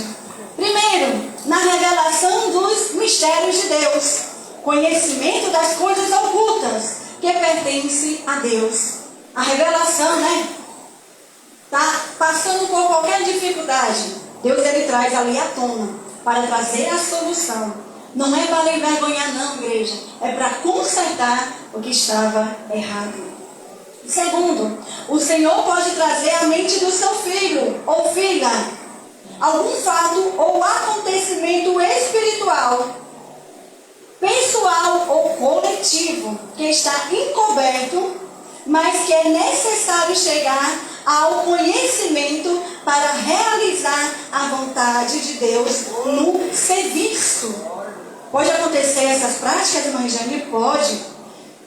Primeiro, na revelação dos mistérios de Deus. Conhecimento das coisas ocultas que pertencem a Deus. A revelação, né? Tá passando por qualquer dificuldade. Deus ele traz ali à tona para trazer a solução. Não é para envergonhar não, igreja. É para consertar o que estava errado. Segundo, o Senhor pode trazer à mente do seu filho ou filha algum fato ou acontecimento espiritual, pessoal ou coletivo que está encoberto, mas que é necessário chegar ao conhecimento para realizar a vontade de Deus no serviço. Pode acontecer essas práticas, irmã Jane? Pode.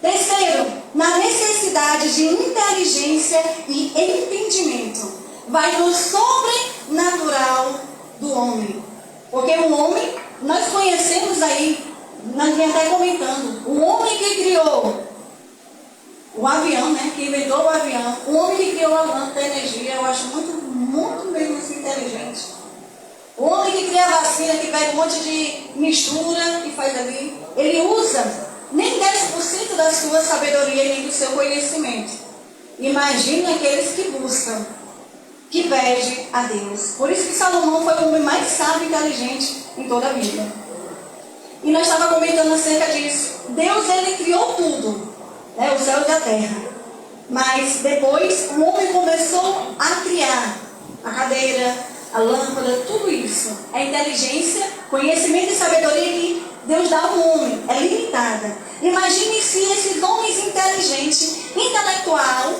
Terceiro, na necessidade de inteligência e entendimento. Vai do sobrenatural do homem. Porque o homem, nós conhecemos aí, nós vem até comentando, o homem que criou o avião, né? Que inventou o avião, o homem que criou a lâmpada da energia, eu acho muito mesmo assim inteligente. O homem que cria a vacina, que pega um monte de mistura e faz ali, ele usa nem 10% da sua sabedoria nem do seu conhecimento. Imagine aqueles que buscam, que pedem a Deus. Por isso que Salomão foi o homem mais sábio e inteligente em toda a Bíblia. E nós estávamos comentando acerca disso. Deus, ele criou tudo, né, o céu e a terra. Mas depois o homem começou a criar a cadeira, a lâmpada, tudo isso. A inteligência, conhecimento e sabedoria que Deus dá ao homem é limitada. Imagine se esses homens inteligentes, intelectual,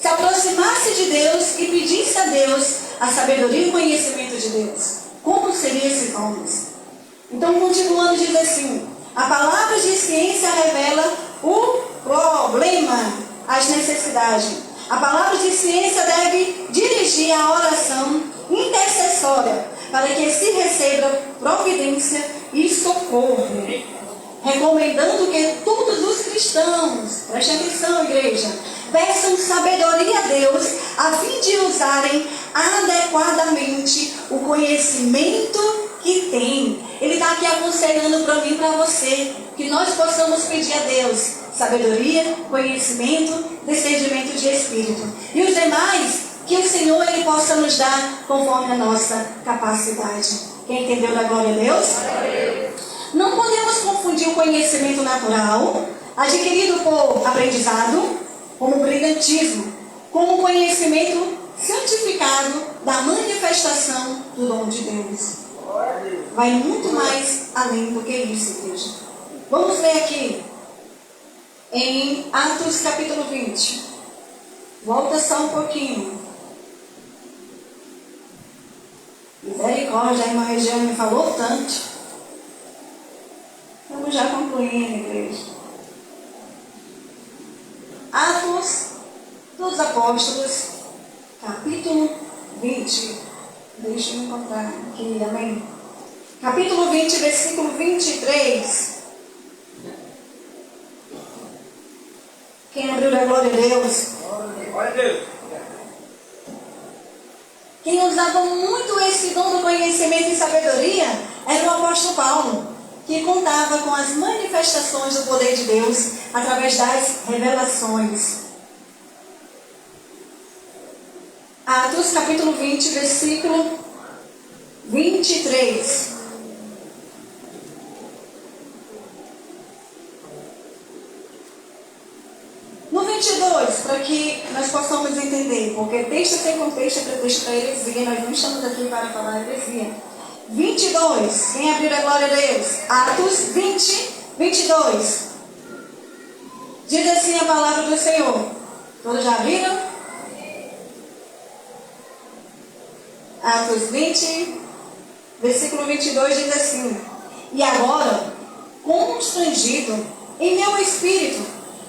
se aproximasse de Deus e pedisse a Deus a sabedoria e o conhecimento de Deus. Como seriam esses homens? Então, continuando, diz assim: a palavra de ciência revela o problema, as necessidades. A palavra de ciência deve dirigir a oração intercessória para que se receba providência e socorro, recomendando que todos os cristãos, preste atenção, igreja, peçam sabedoria a Deus a fim de usarem adequadamente o conhecimento que tem. Ele está aqui aconselhando para mim e para você que nós possamos pedir a Deus sabedoria, conhecimento, discernimento de espírito. E os demais, que o Senhor ele possa nos dar conforme a nossa capacidade. Quem entendeu da glória a Deus? Não podemos confundir o conhecimento natural, adquirido por aprendizado, como brilhantismo, com o conhecimento santificado da manifestação do dom de Deus. Vai muito mais além do que isso, igreja. Vamos ler aqui em Atos capítulo 20. Volta só um pouquinho. Misericórdia, a irmã Regiane falou tanto. Vamos já concluindo, igreja. Atos dos Apóstolos, capítulo 20. Deixa eu encontrar aqui, amém? Capítulo 20, versículo 23. Quem abriu da glória a Deus? Glória a Deus. Quem usava muito esse dom do conhecimento e sabedoria era o apóstolo Paulo, que contava com as manifestações do poder de Deus através das revelações. Atos capítulo 20, versículo 23. No 22, para que nós possamos entender, porque texto sem contexto é pretexto para heresia, nós não estamos aqui para falar heresia. 22, quem abriu a glória a Deus? Atos 20, 22. Diz assim a palavra do Senhor. Todos já viram? Atos 20, versículo 22 diz assim: E agora, constrangido em meu espírito,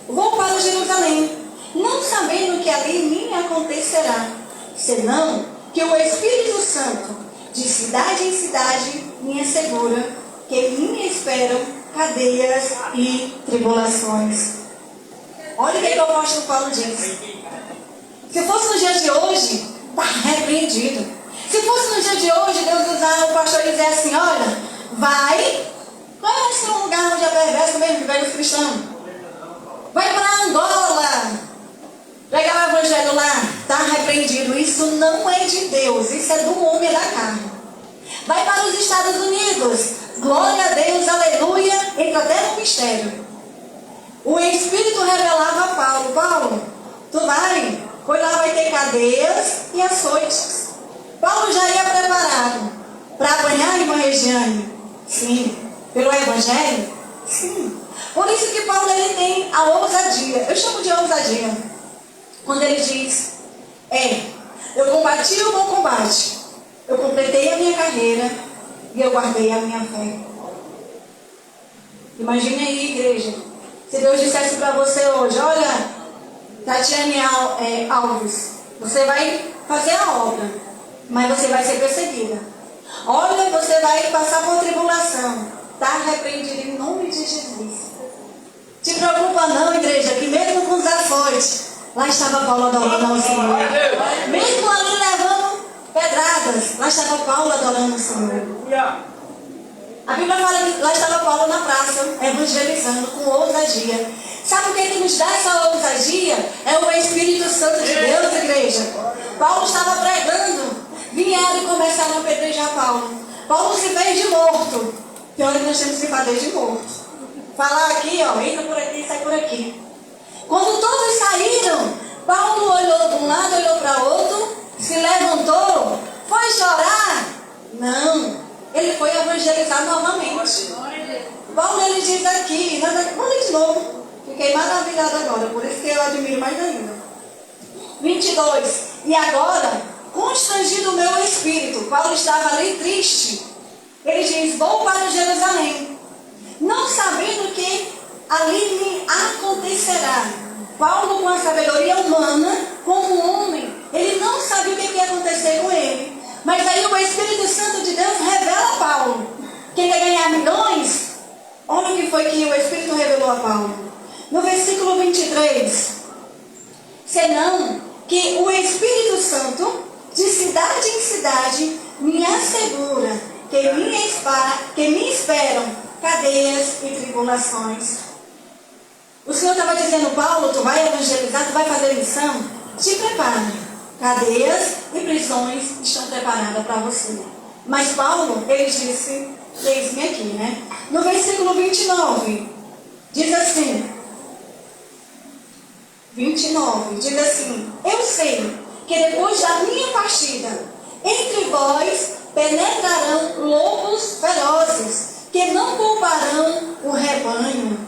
vou para Jerusalém, não sabendo que ali me acontecerá, senão que o Espírito Santo, de cidade em cidade, me assegura que me esperam cadeias e tribulações. Olha o que o apóstolo Paulo diz. Se fosse no dia de hoje, está repreendido. Se fosse no dia de hoje, Deus usar o pastor e dizer assim, olha, vai ser um lugar onde é perverso mesmo que pega os cristãos. Vai para Angola, pregar o evangelho lá, está repreendido. Isso não é de Deus, isso é do homem da carne. Vai para os Estados Unidos, glória a Deus, aleluia, entra até no mistério. O Espírito revelava a Paulo, Paulo, tu vai, pois lá vai ter cadeias e açoites. Paulo já ia preparado para apanhar a irmã Regiane. Sim. Pelo Evangelho? Sim. Por isso que Paulo ele tem a ousadia. Eu chamo de ousadia. Quando ele diz, eu combati o bom combate. Eu completei a minha carreira e eu guardei a minha fé. Imagine aí, igreja. Se Deus dissesse para você hoje, olha, Tatiane Alves, você vai fazer a obra, mas você vai ser perseguida. Olha, você vai passar por tribulação. Está repreendido em nome de Jesus. Te preocupa não, igreja, que mesmo com os açoites, lá estava Paulo adorando ao Senhor. Mesmo ali levando pedradas, lá estava Paulo adorando ao Senhor. A Bíblia fala que lá estava Paulo na praça, evangelizando com ousadia. Sabe o que nos dá essa ousadia? É o Espírito Santo de Deus, igreja. Paulo estava pregando, vieram e começaram a apedrejar Paulo. Paulo se fez de morto. Pior que nós temos que fazer de morto. Falar aqui, entra por aqui e sai por aqui. Quando todos saíram, Paulo olhou de um lado, olhou para outro, se levantou, foi chorar. Não, ele foi evangelizar novamente. Paulo ele diz aqui, vamos ler de novo. Fiquei maravilhada agora, por isso que eu admiro mais ainda. 22. E agora, constrangido o meu espírito, Paulo estava ali triste. Ele diz, vou para Jerusalém, não sabendo que ali me acontecerá. Paulo, com a sabedoria humana, como homem, ele não sabia o que ia acontecer com ele. Mas aí o Espírito Santo de Deus revela a Paulo. Quem quer ganhar milhões? Olha o que foi que o Espírito revelou a Paulo. No versículo 23. Senão que o Espírito Santo, de cidade em cidade, me assegura que me esperam cadeias e tribulações. O Senhor estava dizendo, Paulo, tu vai evangelizar, tu vai fazer missão? Te prepara. Cadeias e prisões estão preparadas para você. Mas Paulo, ele disse, eis-me aqui, né? No versículo 29, diz assim, 29, diz assim, eu sei que depois da minha partida, entre vós penetrarão lobos ferozes, que não pouparão o rebanho,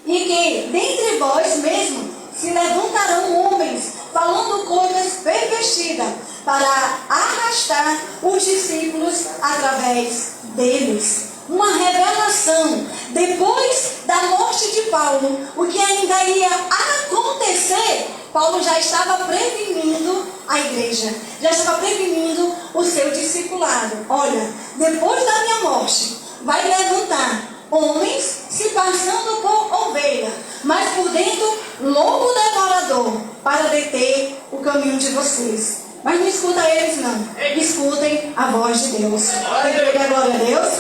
e que dentre vós mesmo se levantarão homens, falando coisas pervertidas, para arrastar os discípulos através deles. Uma revelação, depois da morte de Paulo, o que ainda ia acontecer, Paulo já estava prevenindo a igreja, já estava prevenindo o seu discipulado. Olha, depois da minha morte, vai levantar homens se passando por ovelha, mas por dentro lobo devorador, para deter o caminho de vocês. Mas não escuta eles não, escutem a voz de Deus. Quem a glória a Deus?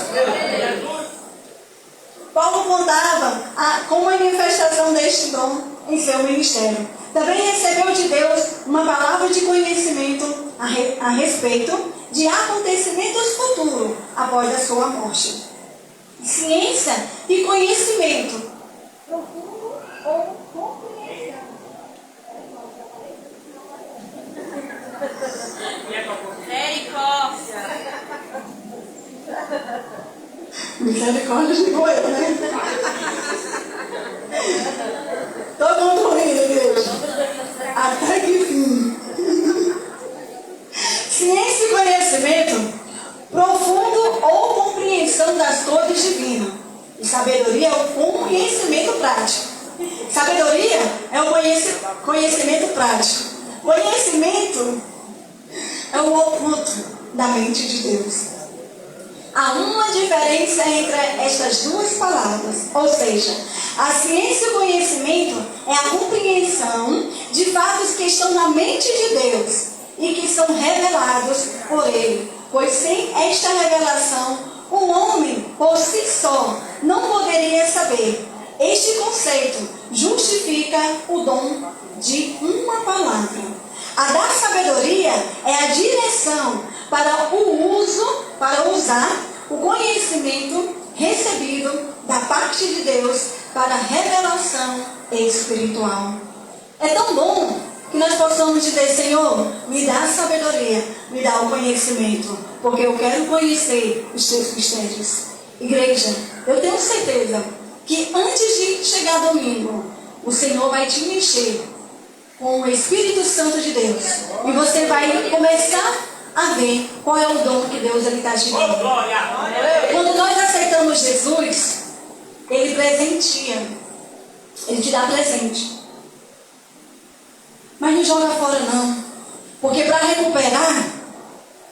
Paulo contava com a manifestação deste dom em seu ministério. Também recebeu de Deus uma palavra de conhecimento a respeito de acontecimentos futuros após a sua morte. Ciência e conhecimento profundo ou compreensão. Misericórdia chegou eu, né? Todo mundo rindo, igreja. Até que fim. Ciência e conhecimento profundo ou compreensão das coisas de E sabedoria é o conhecimento prático. Sabedoria é o conhecimento prático. Conhecimento é o oculto da mente de Deus. Há uma diferença entre estas duas palavras, ou seja, a ciência e o conhecimento é a compreensão de fatos que estão na mente de Deus e que são revelados por Ele, pois sem esta revelação, o homem, por si só, não poderia saber. Este conceito justifica o dom de uma palavra. A da sabedoria é a direção para usar o conhecimento recebido da parte de Deus para a revelação espiritual. É tão bom que nós possamos dizer: Senhor, me dá a sabedoria, me dá o conhecimento, porque eu quero conhecer os teus mistérios. Igreja, eu tenho certeza que antes de chegar domingo, o Senhor vai te encher com o Espírito Santo de Deus. E você vai começar a ver qual é o dom que Deus está te dando. Quando nós aceitamos Jesus, Ele presentia. Ele te dá presente. Mas não joga fora não. Porque para recuperar,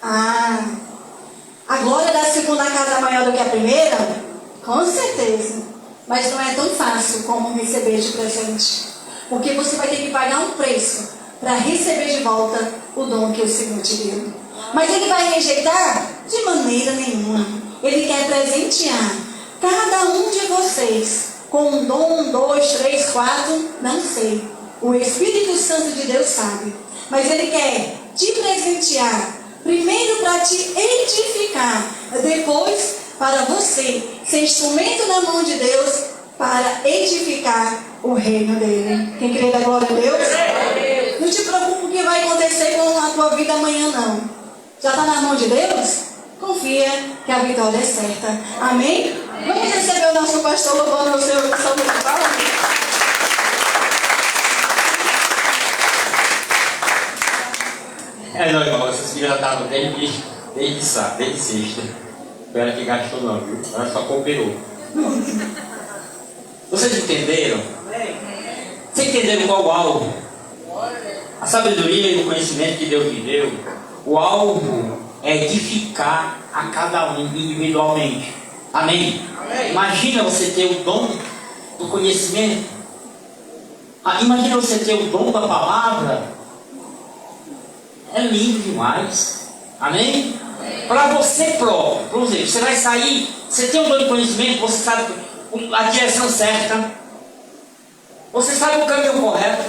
a glória da segunda casa é maior do que a primeira? Com certeza. Mas não é tão fácil como receber de presente. Porque você vai ter que pagar um preço para receber de volta o dom que o Senhor te deu. Mas Ele vai rejeitar? De maneira nenhuma. Ele quer presentear cada um de vocês com um dom, 2, 3, 4, não sei. O Espírito Santo de Deus sabe. Mas Ele quer te presentear, primeiro para te edificar, depois para você ser instrumento na mão de Deus para edificar o reino dele. Quem crê da glória a Deus? Não te preocupe o que vai acontecer com a tua vida amanhã, não. Já está na mão de Deus? Confia que a vitória é certa. Amém? Vamos receber o nosso pastor louvando o seu salve de palmas. Não, irmão, essas filhas já estavam desde sexta. Espera que gastou não, viu? Ela só cooperou. Vocês entenderam? Vocês entenderam qual o alvo? A sabedoria e o conhecimento que Deus lhe deu, o alvo é edificar a cada um individualmente. Amém? Imagina você ter o dom do conhecimento. Imagina você ter o dom da palavra. É lindo demais. Amém? Para você próprio, por exemplo, você vai sair, você tem um dom de conhecimento, você sabe a direção certa, você sabe o caminho correto,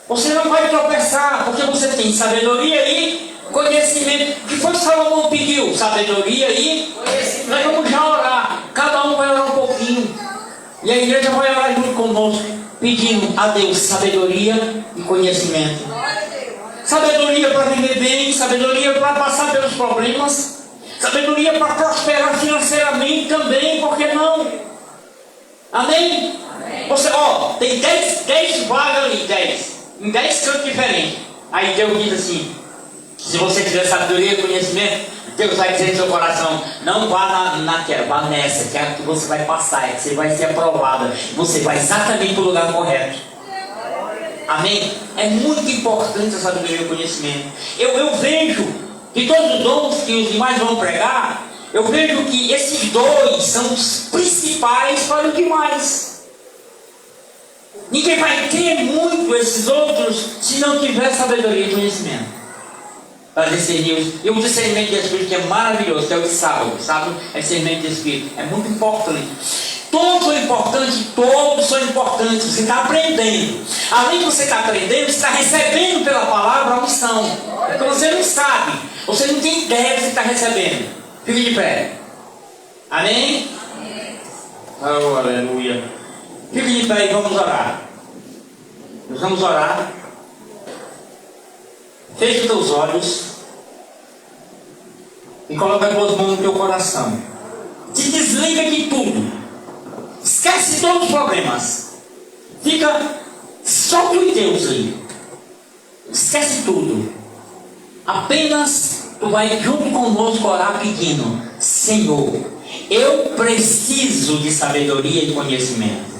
você não vai tropeçar, porque você tem sabedoria e conhecimento. O que foi que Salomão pediu? Sabedoria e conhecimento. Nós vamos já orar, cada um vai orar um pouquinho, e a igreja vai orar junto conosco, pedindo a Deus sabedoria e conhecimento. Sabedoria para viver bem, sabedoria para passar pelos problemas, sabedoria para prosperar financeiramente também, por que não? Amém? Você, tem 10 vagas ali, 10, em 10 cantos diferentes. Aí Deus diz assim: se você tiver sabedoria e conhecimento, Deus vai dizer no seu coração: não vá naquela, vá nessa, que é a que você vai passar, é que você vai ser aprovada, você vai exatamente para o lugar correto. Amém? É muito importante a sabedoria e o conhecimento. Eu vejo que todos os dons que os demais vão pregar, eu vejo que esses dois são os principais para os demais. Ninguém vai ter muito esses outros se não tiver sabedoria e conhecimento para discernir. E o discernimento de Espírito, que é maravilhoso, que é o sábado. Sábado é discernimento de Espírito. É muito importante. Todos são importantes, você está aprendendo. Além de você estar aprendendo, você está recebendo pela palavra a unção. Porque você não sabe, você não tem ideia do que você está recebendo. Fique de pé. Amém? Oh, aleluia. Fique de pé e vamos orar. Nós vamos orar. Feche os teus olhos e coloca as tuas mãos no teu coração. Se desliga de tudo. Esquece todos os problemas. Fica só com Deus aí. Esquece tudo. Apenas tu vai junto conosco orar pedindo: Senhor, eu preciso de sabedoria e conhecimento.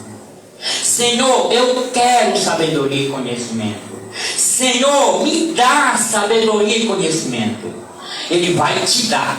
Senhor, eu quero sabedoria e conhecimento. Senhor, me dá sabedoria e conhecimento. Ele vai te dar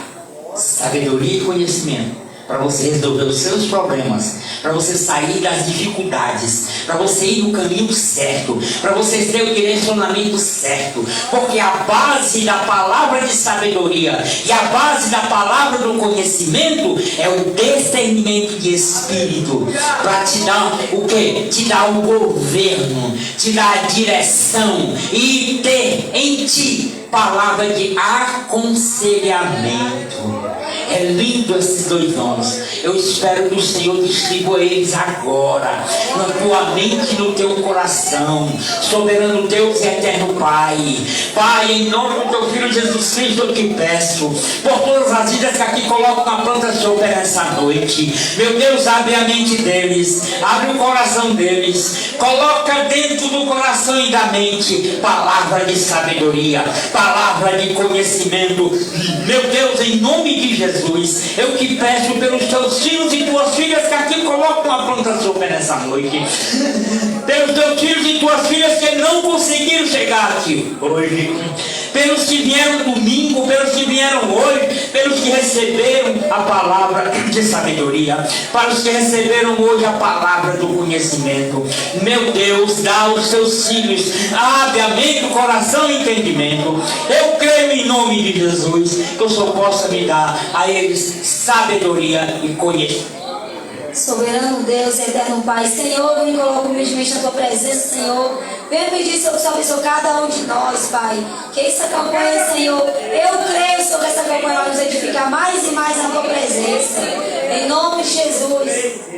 sabedoria e conhecimento para você resolver os seus problemas, para você sair das dificuldades, para você ir no caminho certo, para você ter o direcionamento certo, porque a base da palavra de sabedoria e a base da palavra do conhecimento é o discernimento de espírito, para te dar o quê? Te dar o governo, te dar a direção e ter em ti palavra de aconselhamento. É lindo esses 2 dons. Eu espero que o Senhor distribua eles agora, na tua mente e no teu coração. Soberano Deus e eterno Pai. Pai, em nome do teu Filho Jesus Cristo, eu te peço, por todas as vidas que aqui colocam na planta sobre essa noite. Meu Deus, abre a mente deles, abre o coração deles, coloca dentro do coração e da mente palavra de sabedoria, palavra de conhecimento. Meu Deus, em nome de Jesus, eu te peço pelos teus filhos e tuas filhas que aqui colocam a planta sobre nessa noite, pelos teus filhos e tuas filhas que não conseguiram chegar aqui hoje, pelos que vieram domingo, pelos que vieram hoje, pelos que receberam a palavra de sabedoria, para os que receberam hoje a palavra do conhecimento. Meu Deus, dá aos teus filhos, abre a mente, o coração e entendimento. Eu creio em nome de Jesus que o Senhor possa me dar a eles sabedoria e conhecimento. Soberano Deus, eterno Pai, Senhor, eu me coloco humildemente na tua presença, Senhor. Venha pedir sobre cada um de nós, Pai. Que essa campanha, Senhor, eu creio sobre essa campanha vai nos edificar mais e mais na tua presença. Em nome de Jesus.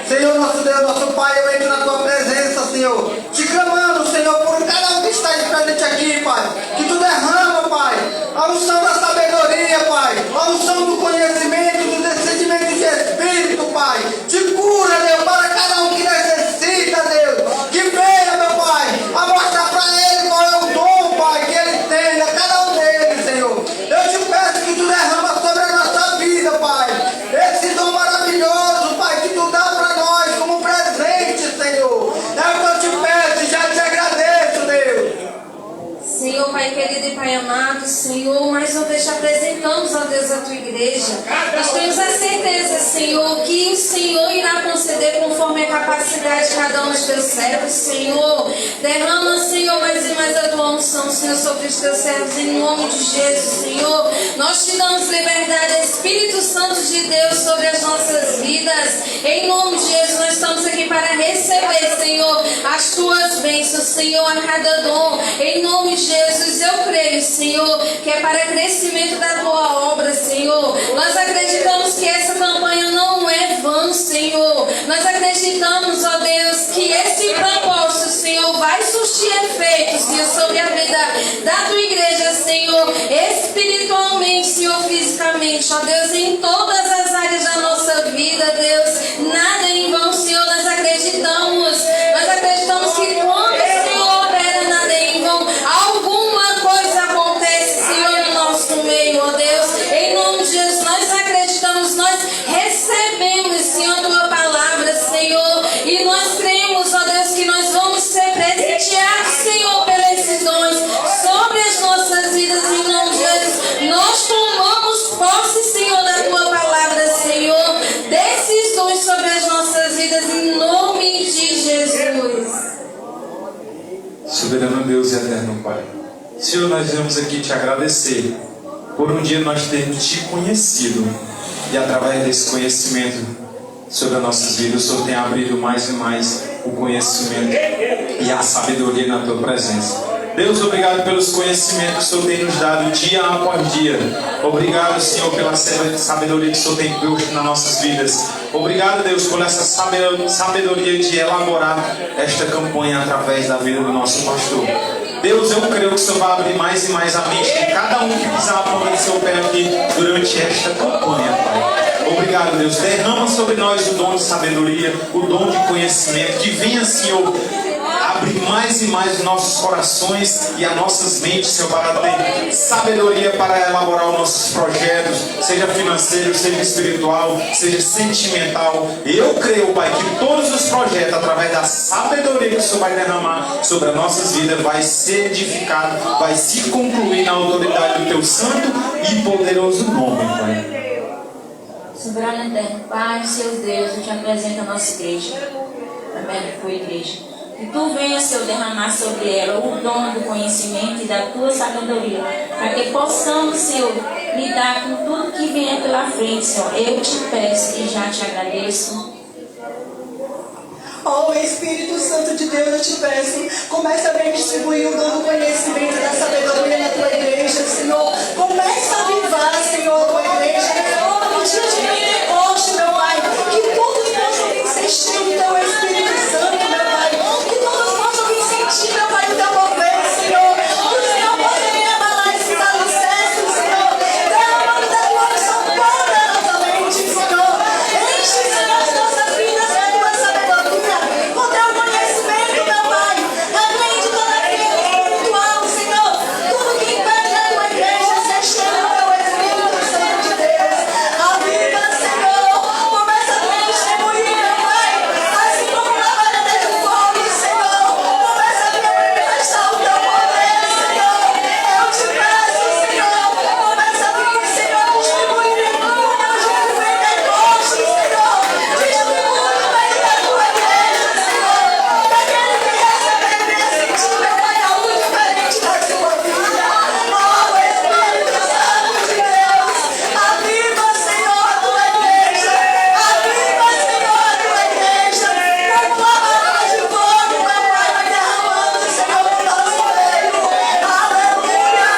Senhor, nosso Deus, nosso Pai, eu entro na tua presença, Senhor, te clamando, Senhor, por cada um que está presente aqui, Pai, que tu derrama, Pai, a unção da sabedoria, Pai, a unção do conhecimento, do discernimento de espírito, Pai, te cura, Deus, para cada um que necessita, Deus, que venha, meu Pai, a mostrar para ele qual é o dom, Pai, que ele tem, a cada um deles, Senhor. Eu te peço que tu derrama sobre a nossa vida, Pai, esse dom maravilhoso, Pai, que tu dá para nós como presente, Senhor. É o que eu te peço e já te agradeço, Deus. Senhor, Pai querido e Pai amado, Senhor, mais uma vez te apresentamos, ó Deus, a tua igreja. Nós temos a certeza, Senhor, que o Senhor irá conceder conforme a capacidade de cada um dos teus servos, Senhor. Derrama, Senhor, mais e mais a tua unção, Senhor, sobre os teus servos, em nome de Jesus, Senhor. Nós te damos liberdade, Espírito Santo de Deus, sobre as nossas vidas. Em nome de Jesus, nós estamos aqui para receber, Senhor, as tuas bênçãos, Senhor, a cada dom. Em nome de Jesus, eu creio, Senhor, que é para crescimento da tua obra, Senhor. Nós acreditamos que essa campanha não é vã, Senhor. Nós acreditamos, ó Deus, que esse propósito, Senhor, vai surtir efeito, Senhor, sobre a vida da tua igreja, Senhor, espiritualmente, Senhor, fisicamente, ó Deus, em todas as áreas da nossa vida, Deus, nada em vão, Senhor, nós acreditamos que quando o Senhor opera, nada em vão, alguma coisa acontece, Senhor, no nosso meio, ó Deus, em nome de Jesus, nós acreditamos, nós recebemos, Senhor, a tua palavra, Senhor, e nós cremos, ó Deus, que nós vamos ser presenteados, Senhor, pelos esses dons sobre as nossas vidas, em nome de Jesus. Nós tomamos posse, Senhor, da tua palavra, Senhor, desses dons sobre as nossas vidas, em nome de Jesus. Soberano Deus e eterno Pai, Senhor, nós viemos aqui te agradecer por um dia nós termos te conhecido e através desse conhecimento sobre as nossas vidas, o Senhor tem abrido mais e mais o conhecimento e a sabedoria na tua presença. Deus, obrigado pelos conhecimentos que o Senhor tem nos dado dia após dia. Obrigado, Senhor, pela sabedoria que o Senhor tem posto nas nossas vidas. Obrigado, Deus, por essa sabedoria de elaborar esta campanha através da vida do nosso pastor. Deus, eu creio que o Senhor vai abrir mais e mais a mente de cada um que pisar a ponta do seu pé aqui durante esta campanha, Pai. Obrigado, Deus. Derrama sobre nós o dom de sabedoria, o dom de conhecimento. Que venha, Senhor, abrir mais e mais os nossos corações e as nossas mentes, Senhor, para ter sabedoria para elaborar os nossos projetos, seja financeiro, seja espiritual, seja sentimental. Eu creio, Pai, que todos os projetos, através da sabedoria que o Senhor vai derramar sobre as nossas vidas, vai ser edificado, vai se concluir na autoridade do Teu santo e poderoso nome, Pai. Soberano eterno, Pai, Senhor Deus, eu te apresento a nossa igreja, a Tua igreja. Que Tu venha, Senhor, derramar sobre ela o dom do conhecimento e da Tua sabedoria, para que possamos, Senhor, lidar com tudo que vier pela frente, Senhor. Eu te peço e já te agradeço. Oh, Espírito Santo de Deus, eu te peço, começa a distribuir o dom do conhecimento e da sabedoria na Tua igreja, Senhor. Começa a avivar, Senhor, a Tua igreja. No dia de Pentecoste, meu Pai, que todos possam vir sentir o Teu Espírito Santo, meu Pai. Que todos possam vir sentir, meu Pai, o Teu mover, Senhor. Que o Senhor possa vir abalar esses alicerces, Senhor. Derramando da Tua unção poderosamente, Senhor. Enche, Senhor, as nossas vidas com a Tua sabedoria, com o Teu conhecimento, meu Pai. Repreende toda a vida espiritual, Senhor. Tudo que impede a Tua igreja ser cheia do Teu Espírito Santo de Deus. Aviva, Senhor. Começa a distribuir, meu Pai. Assim como na velha desde o fogo, Senhor. Começa a manifestar o Teu poder, Senhor. Eu te peço, Senhor. Começa a vir, Senhor, distribuir em tudo no dia de Pentecoste, Senhor. Distribui no meio da Tua igreja, Senhor. Para que ele que receber venha sentir, meu Pai, algo diferente da sua vida. Oh, Espírito Santo de Deus. Aviva, Senhor, a Tua igreja. Aviva, Senhor, a Tua igreja. Com palavras de fogo, meu Pai, vai derramando, Senhor, no nosso meio. Aleluia,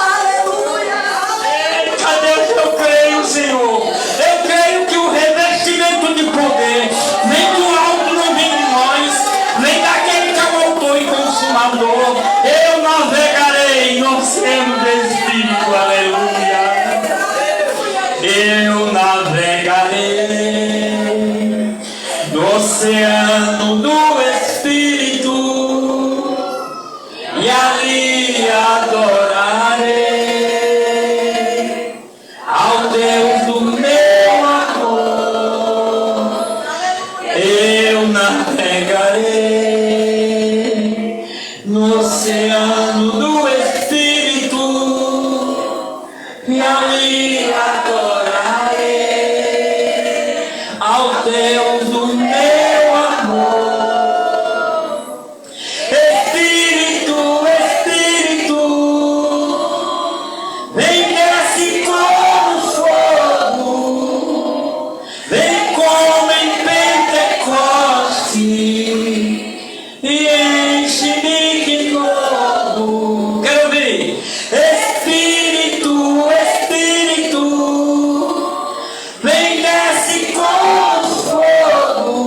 aleluia, aleluia. A Deus, eu creio, Senhor. Eu creio que o revestimento de poder vem do alto, não vem de nós, vem daquele que é o autor e consumador. Eu navegarei no oceano do Espírito, aleluia. Eu navegarei no oceano do Espírito e ali adorarei ao Deus do meu amor. Eu navegarei no oceano do Espírito e ali adorarei ao Deus do meu amor. Espírito, Espírito, vem desce como fogo, vem como em Pentecoste e enche-me de novo. Quero ouvir. Espírito, Espírito, vem desce como fogo,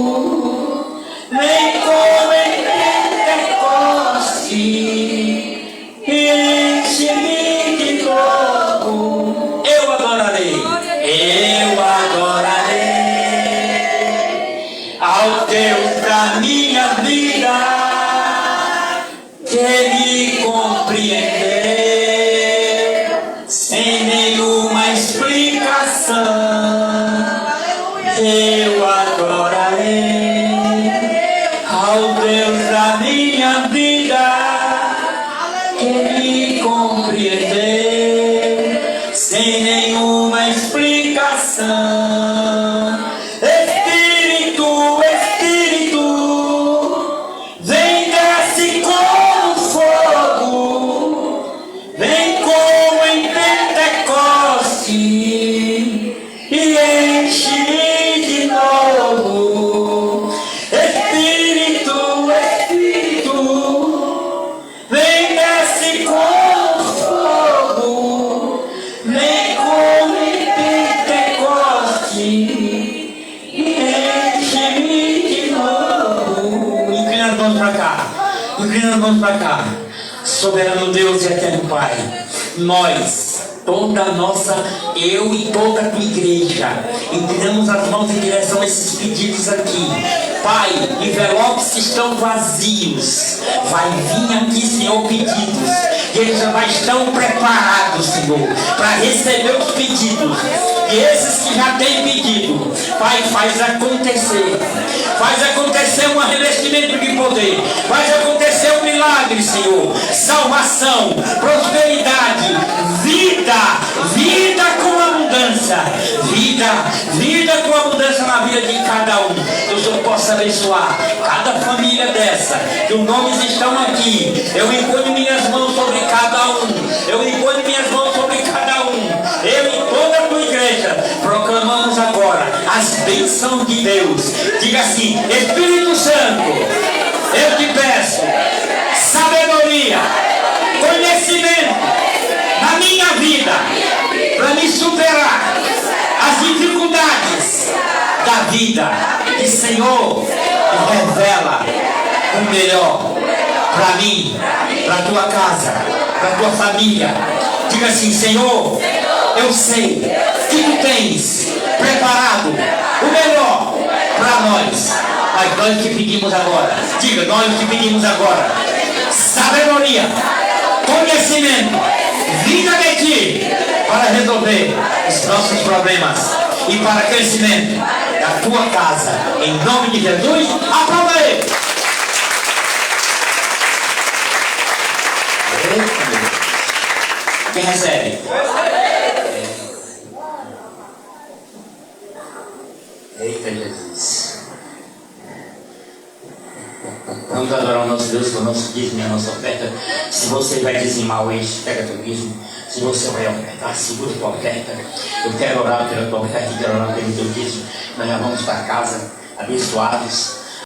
vem como em Pentecoste e enche-me de novo. Eu adorarei ao Deus da minha vida, que me compreendeu sem nenhuma explicação. Eu adorarei ao Deus da minha vida, que me compreendeu sem nenhuma explicação. Espírito, Espírito, vem desce como fogo, vem como em Pentecoste e enche-me de novo. Espírito, Espírito, vem desce como fogo, vem como em Pentecoste e enche-me de novo. Inclina as mãos pra cá, inclina as mãos pra cá. Soberano Deus e eterno Pai, nós, toda a nossa, eu e toda a tua igreja, inclinamos as mãos em direção a esses pedidos aqui. Pai, envelopes que estão vazios, vai vir aqui, Senhor, pedidos, e eles já estão preparados, Senhor, para receber os pedidos. E esses que já têm pedido, Pai, faz acontecer um revestimento de poder, faz acontecer um milagre, Senhor, salvação, prosperidade, vida com abundância, vida com abundância na vida de cada um. Que o Senhor possa abençoar cada família dessa, que os nomes estão aqui. Eu imponho minhas mãos sobre cada um, eu imponho minhas mãos sobre cada um. Eu e toda a tua igreja proclamamos agora as bênçãos de Deus. Diga assim: Espírito Santo, eu te peço sabedoria, conhecimento na minha vida, para me superar as dificuldades da vida. E Senhor, revela o melhor para mim, para a tua casa, para a tua família. Diga assim: Senhor, eu sei que tu tens preparado o melhor para nós. Mas nós que pedimos agora, diga, nós que pedimos agora, sabedoria, conhecimento, vida de ti, para resolver os nossos problemas e para crescimento da tua casa. Em nome de Jesus, aplauda ele. Quem recebe? Eita Jesus. Vamos adorar o nosso Deus com o nosso dízimo e a nossa oferta. Se você vai dizimar hoje, pega teu dízimo. Se você vai ofertar, segura tua oferta. Eu quero orar pela tua oferta e quero orar pelo teu dízimo. Nós já vamos para casa abençoados.